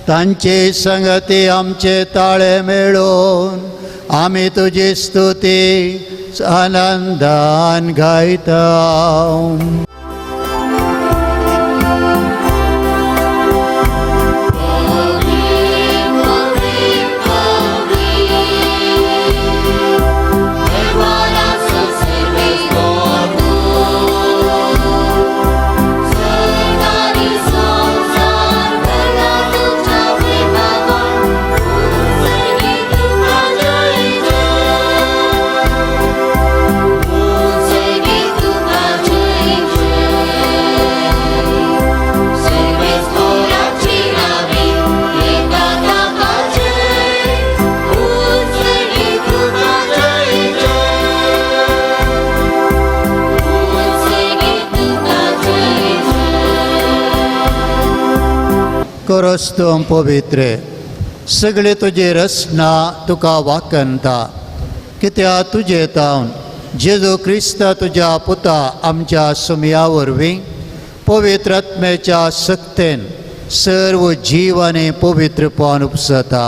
तांचे संगती आमचे ताळे मेळोवन आमी तुजी स्तुती आनंदान गायता. करस्तोम पवित्र सगळे तुजे रचना तुका वाकनता. कित्या तुजे तावन जेजू क्रिस्ता तुज्या पुता आमच्या सुमया वरवीं पवित्र आत्म्याच्या सक्तेन सर्व जीव आनी पवित्रपण उपसता.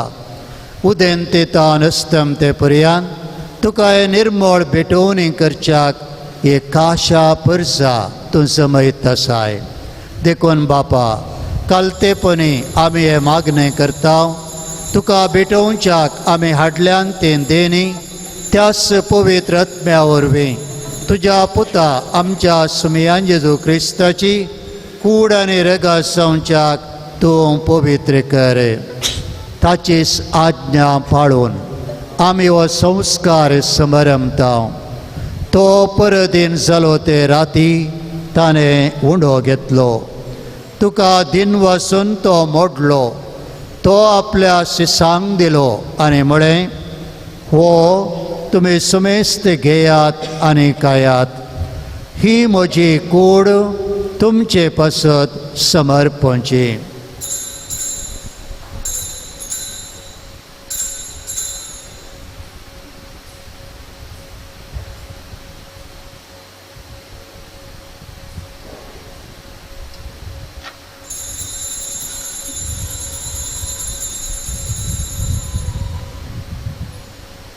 उदेंते तावन अस्तम ते पर्यंत तुका हे निर्मळ भेटोवणी करच्याक एक काशा परसा तूं समयत आसाय. देखून बापा, कालतेपणी आमी हे मागणें करता. तुका भेटोवच्याक आमी हाडल्यान तें देणी त्याच पवित्र आत्म्या वरवीं तुज्या पुता आमच्या सुमयान जेजू क्रिस्ताची कूड आनी रगा संवच्याक तूं पवित्र कर. ताचीच आज्ञा पाळून आमी हो संस्कार समरमता. तो परदीन जालो ते राती ताणें उंडो घेतलो. तुका दिन वसून तो मोडलो, तो आपल्या शिसांक दिलो आनी म्हळें, हो तुमी सुमेस्त घेयात आनी खायात, ही म्हजी कूड तुमचे पासत समर्पणची.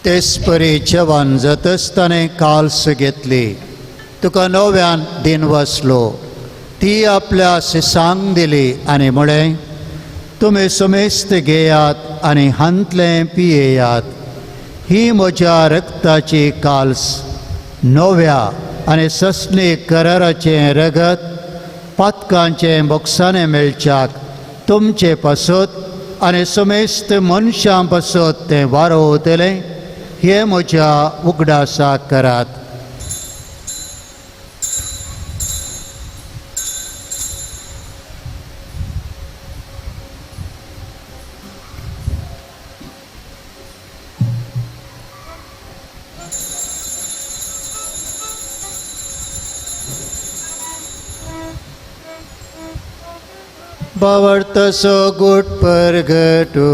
तेच परी जेवण जातच ताणें काल्स घेतली. तुका नव्यान दिन वसलो, ती आपल्या शिसांक दिली आनी म्हळें, तुमी सुमेस्त घेयात आनी हांतलें पियेयात, ही म्हज्या रक्ताची काल्स, नव्या आनी ससणी कराराचें रगत, पातकांचें बोगसाणें मेळच्याक तुमचे पासत आनी सुमेस्त मनशां पासत तें वारोवतलें, हे म्हज्या उगडासाक करात. बावर्तसो गुट परगटूया.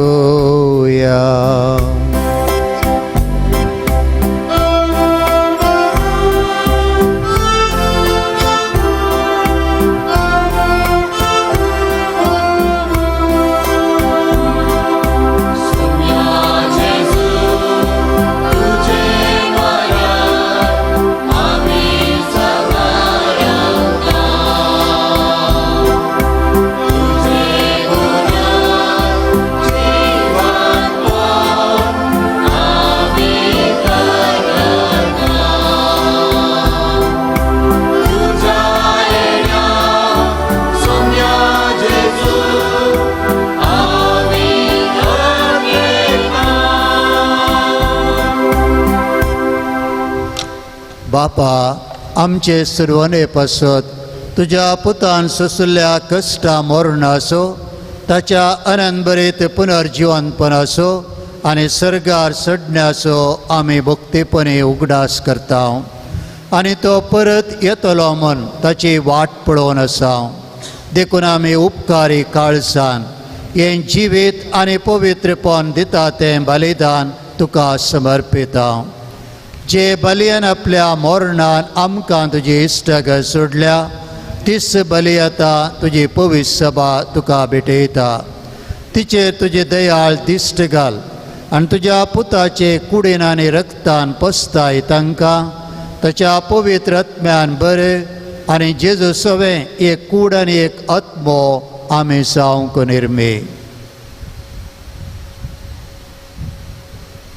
बापा, आमचे सर्वने पासत तुज्या पुतान सोंसल्या कश्टां मरण आसो, ताच्या अनंतभरीत पुनर्जिवनपण आसो आनी सर्गार चडण्याचो आमी भक्तीपणी उगडास करता आनी तो परत येतलो म्हूण ताची वाट पळोवन आसा. देखून आमी उपकारी काळजान हें जिवीत आनी पवित्रपण दिता तें बलिदान तुका समर्पिता. जे बलियन आपल्या मोरणान आमकां तुजी इश्टाग सोडल्या, तीच बली आतां तुजी पवित्र सभा तुका भेटयता. तिचेर तुजे दयाळ दिश्ट घाल आनी तुज्या पुताचे कुडीन आनी रक्तान पसताय तांकां ताच्या पवित्र आत्म्यान बरें आनी जेजू सवें एक कूड आनी एक आत्मो आमी जावंक निर्मे.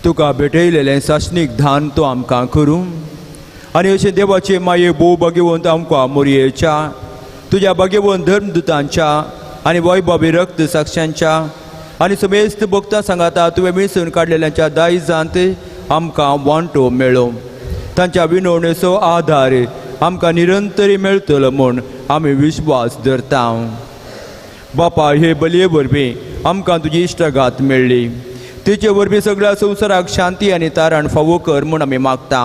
तुका भेटयलेलें सासणीक धान तूं आमकां करूं आनी अशें देवाचे माये भोव भाग्यवंत आमकां मोरयेच्या, तुज्या भाग्यवंत धर्मदुतांच्या आनी वैभवी रक्त साक्षांच्या आनी समेस्त भक्तां सांगाता तुवें मिळसून काडलेल्यांच्या दायजांत आमकां वांटो मेळो. तांच्या विनवणेचो आधार आमकां निरंतरी मेळटलो म्हूण आमी विश्वास धरता. बापा, हे बलये वरवीं आमकां तुजी इश्टगात मेळ्ळी, तिचे वरवीं सगळ्या संवसाराक शांती आनी तारण फावो कर म्हूण आमी मागता.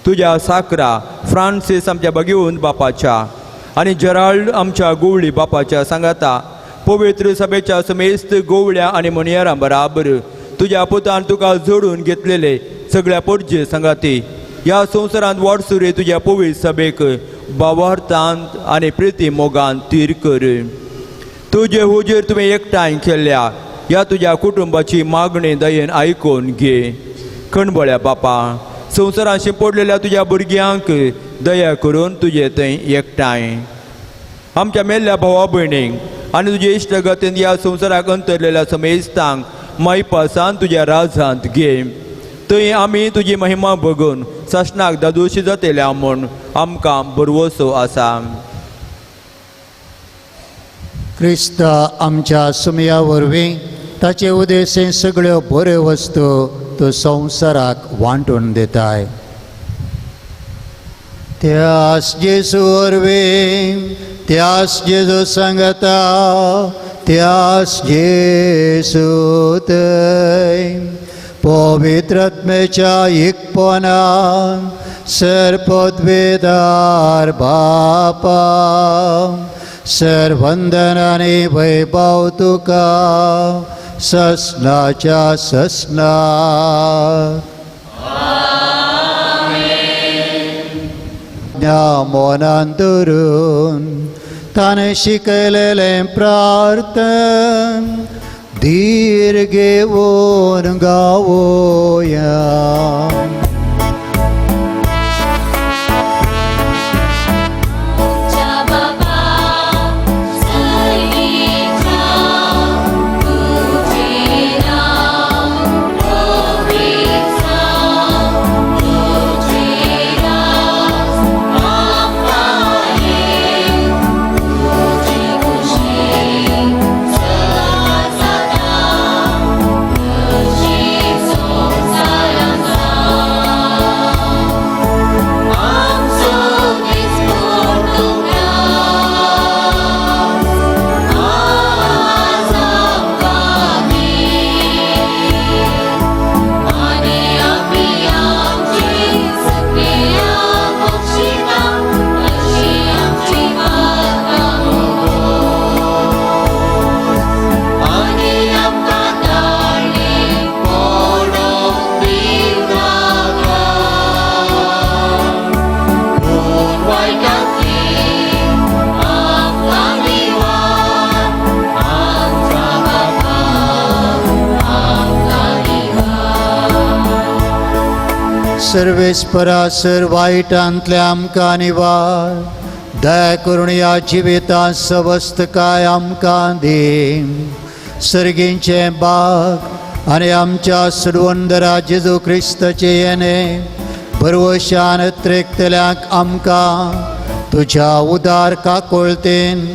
तुज्या साकरा फ्रांसीस आमच्या भाग्यवंत बापाच्या आनी जेराल्ड आमच्या गोवळी बापाच्या सांगाता पवित्र सभेच्या समेस्त गोवळ्या आनी मणियारां बराबर तुज्या पुतान तुका जोडून घेतलेले सगळ्या पडजे सांगाती ह्या संवसारांत वाडसुरे तुज्या पवित्र सभेक भावार्थांत आनी प्रिती मोगान तीर कर. तुजे हुजेर तुवें एकठांय केल्ल्या ह्या तुज्या कुटुंबाची मागणी दयेन आयकून घे. कणबळ्या बापा, संवसारांत शिंपडलेल्या तुज्या भुरग्यांक दया करून तुजे थंय एकठांय. आमच्या मेल्ल्या भावा भयणींक आनी तुजे इश्टगतीन ह्या संवसाराक अंतरलेल्या समेस्तांक मायपासान तुज्या राजांत घे. थंय आमी तुजी महिमा बघून सासणाक दादोशी जातल्या म्हूण आमकां बरवसो आसा.
क्रिस्ता आमच्या सुमया वरवीं ताचे उदेशें सगळ्यो बऱ्यो वस्तू तूं संवसाराक वांटून दिताय. त्यास जेसू वरवीं त्यास जेजू सांगता त्यास जेसू थंय पवित्रात्मेच्या एकपणान सर्पद्वेदार बापा सर्वंदन आनी वैभव तुका ससनाच्या ससना मोनान धरून ताणें शिकयलेलें प्रार्थन धीर घेवन गावोया. सर्वेस्परा सर वायटांतल्या आमकां निवार दया करून ह्या जिवितांत सवस्त काय आमकां दी. सर्गींचे बाग आनी आमच्या सुडवंदरा जेजू क्रिस्ताचे येणे बरवशान त्रेकतल्यांक आमकां तुज्या उदार काकोळतेन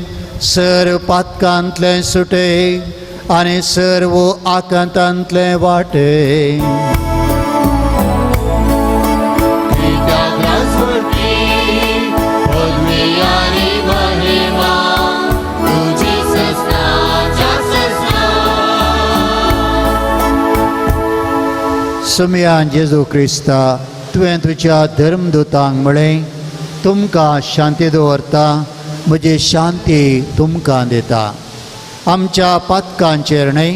सर पातकांतले सुटे आनी सर्व आकांतांतले वाटे. सुमयान जेजू क्रिस्ता तुवें तुज्या धर्मदूतांक म्हळें तुमकां शांती दवरता म्हजी शांती तुमकां दिता. आमच्या पातकांचेर न्हय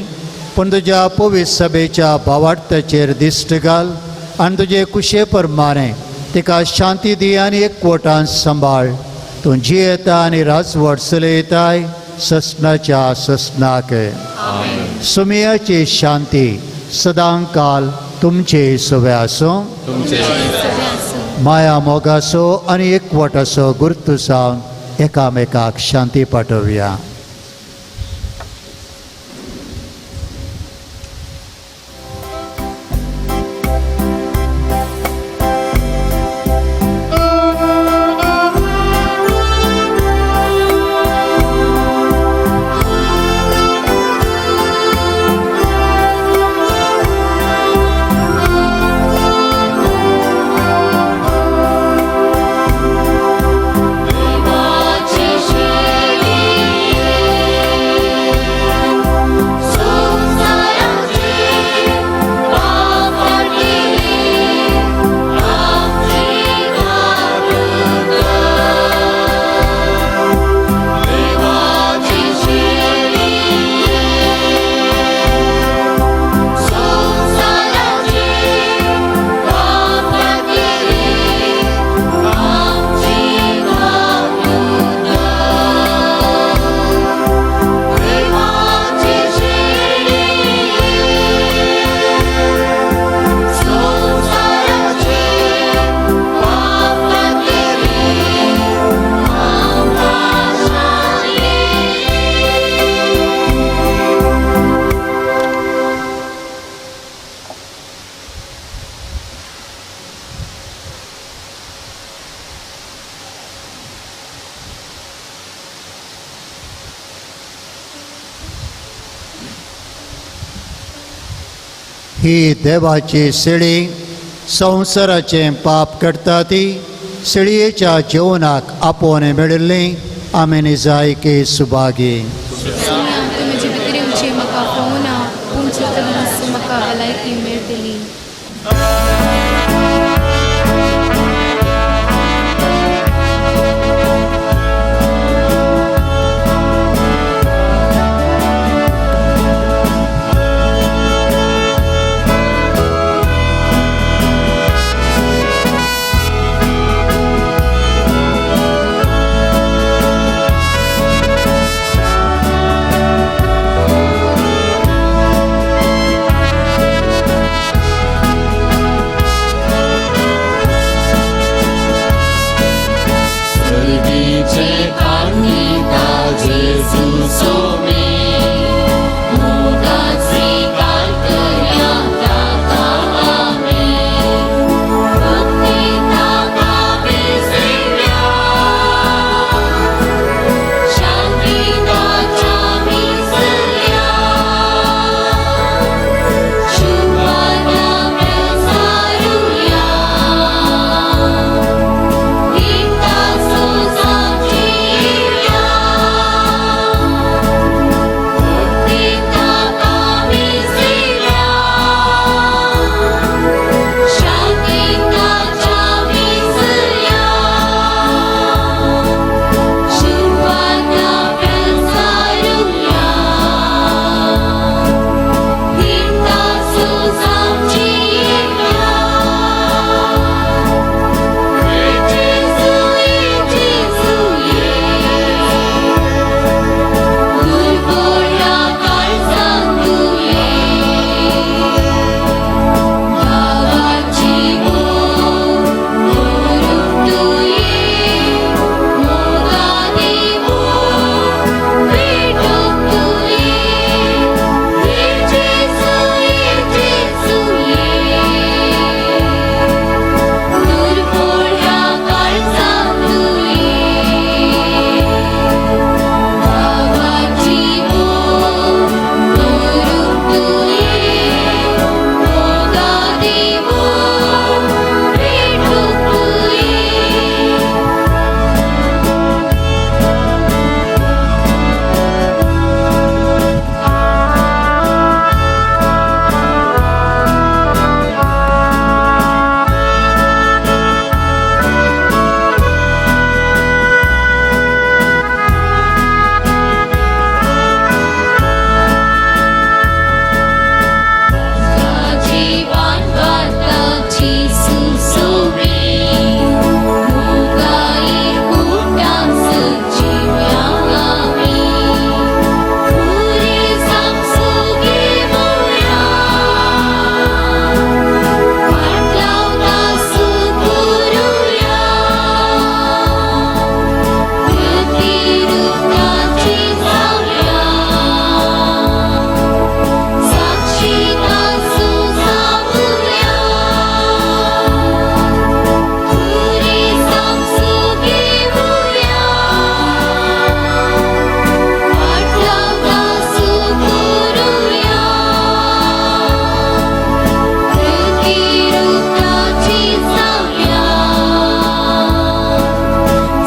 पूण तुज्या पवित्र सभेच्या भावार्थाचेर दिश्ट घाल आनी तुजे कुशे प्रमाणे तिका शांती दी आनी एकवटान सांबाळ. तूं जियेता आनी राजवट चलयताय ससनाच्या ससनाक. सुमयाची शांती सदां काल तुमचे सोबे आसूं. माया मोगासो आनी एकवटाचो गुर्तू सावन एकामेकाक शांती पाठोवया. ही देवाची सिडी संवसाराचें पाप करता ती सिळयेच्या जेवणाक आपोवन मेळिल्ली आमी निजायके सुभागी.
म्हजे भितर येवची म्हाका पावना पूण चिंतनास म्हाका भलायकी मेळटली.
सर्गीचे कान्तिका जेजू सोमी मोगात स्वीकार करया ताका आमेन. भक्ती ताका विसरया शांती ताच्या विसरया शुभाना बेसारुया गीता सोसाचिया भक्ती ताका विसरया शांती ताच्या विसरया शुभाना बेसारुया गीता सोसाचिया. जीवन वार्ताची सुसोवी मुगाई कुटाम सजीव्या आमी पुरी सामसुगी मोया वाटलावता सुकुरुया प्रतिरूपाची जाऊया साक्षी तासू जाऊया पुरी सामसुगी मोया वाटलावता सुकुरुया प्रतिरूपाची जाऊया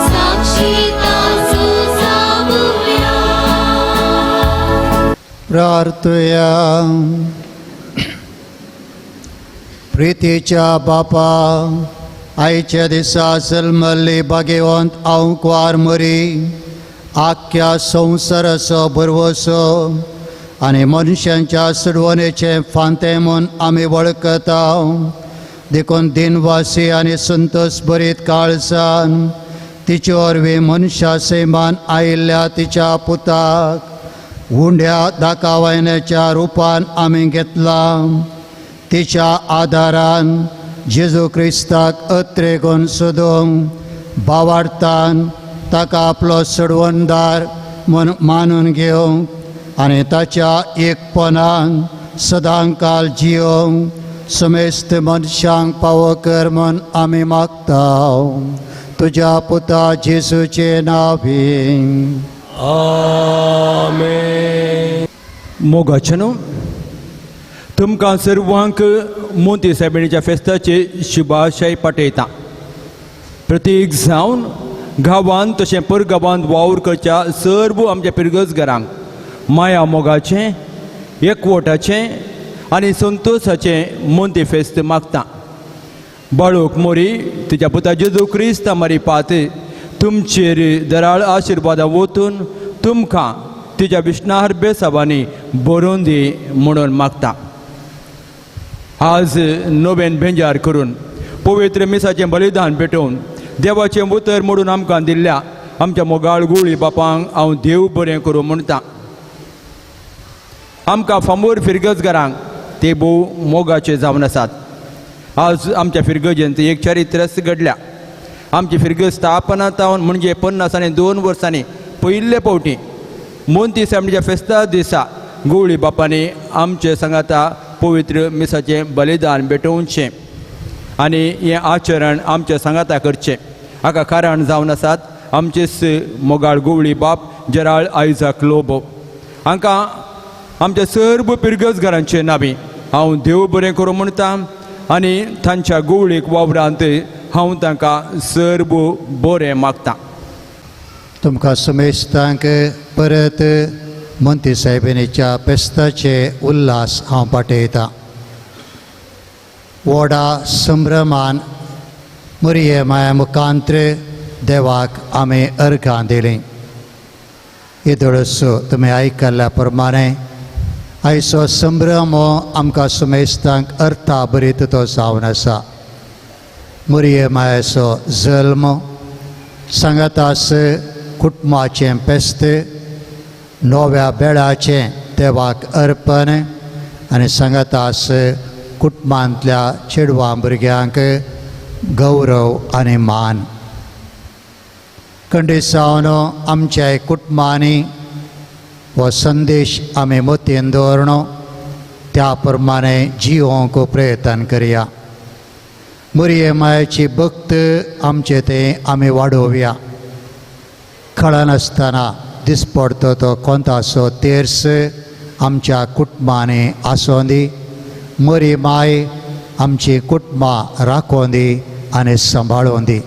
साक्षी तासू जाऊया.
प्रार्थया. प्रितीच्या बापा आयच्या दिसा जल्मल्ली भाग्यवंत आंकवार मरी आख्या संवसाराचो बरवसो आनी मनशांच्या सडवणेचे फांते म्हूण आमी वळखता. देखून दिनवासी आनी संतोश भरीत काळजान तिचे वरवीं मनशा सैमान आयिल्ल्या तिच्या पुताक हुंड्या दाखवायण्याच्या रुपान आमी घेतला. तिच्या आदारान जेजू क्रिस्ताक अत्रेगून सोदूंक भावार्थान ताका आपलो सडवणदार म्हूण मानून घेवंक आनी ताच्या एकपणान सदांकाल जियोंक समेस्त मनशांक फावो कर म्हूण आमी मागता. तुज्या पुता जेजूचे नांवीं
आमेन. मोगाचनो तुमकां सर्वांक मोती सायबिणीच्या फेस्ताची शुभाशय पाठयता. प्रत्येक जावन गांवांत तशें परगांवांत वावर करच्या सर्व आमच्या पिरगसगरांक माया मोगाचें एकवटाचें आनी संतोशाचें मोंती फेस्त मागता. बाळूक मोरी तिच्या पुता जेजू क्रिस्त मारी पात तुमचेर दराळ आशिर्वादां वतून तुमकां तिच्या विष्णार बेसावांनी बरोवन दी म्हणून मागता. आज नवें बेंजार करून पवित्र मिसाचें बलिदान पेटोवन देवाचें उतर म्हणून आमकां दिल्ल्या आमच्या मोगाळ गुळी बापांक हांव देव बरें करूं म्हणटा. आमकां फामोर फिरगसगरांक ते भोव मोगाचे जावन आसात. आज आमच्या फिरगजेंत एक चरित्रस घडल्या. आमची फिरगस स्थापना जावन म्हणजे 52 वर्सांनी पयले फावटी मोंती सामणेच्या फेस्ता दिसा गवळी बापांनी आमचे सांगाता पवित्र मिसाचें बलिदान भेटोवचें आनी हें आचरण आमच्या सांगाता करचें हाका कारण जावन आसात आमचेच मोगाळ गवळी बाप जेराळ आयजाक लोबो. हांकां आमच्या सर्व पिरगसगरांचे नांवी हांव देव बरें करूं म्हणटा आनी तांच्या गवळीक वावरांत हांव तांकां सर्व बरें मागता.
तुमकां समेस्तांक परत मोंती साहेबिणीच्या पेस्ताचे उल्हास हांव पाठयतां. व्हडा संभ्रमान मुरये माया मुखांत्र देवाक आमी अर्घां दिलीं. इदळसो तुमी आयकल्ल्या प्रमाणे आयचो संभ्रम हो आमकां समेस्तांक अर्था भरीत तो जावन आसा. मुरये मायाचो जल्म सांगातास कुटुंबाचें पेस्त नव्या बेळाचें देवाक अर्पण आनी सांगातास कुटुंबांतल्या चेडवां भुरग्यांक गौरव आनी मान. खंडीत आमच्या कुटुंबांनी हो संदेश आमी मतीन दवरणो त्या प्रमाणे जिवोवंक प्रयत्न करया. मुरये मायाची भक्त आमचे ते आमी वाडोवया. कळनासतना दिसपडतो तो कोणतासो तेर्स आमच्या कुटुंबांनी आसूं दी. मुरी माय आमची कुटुंबां राखूं दी आनी सांबाळूं दी.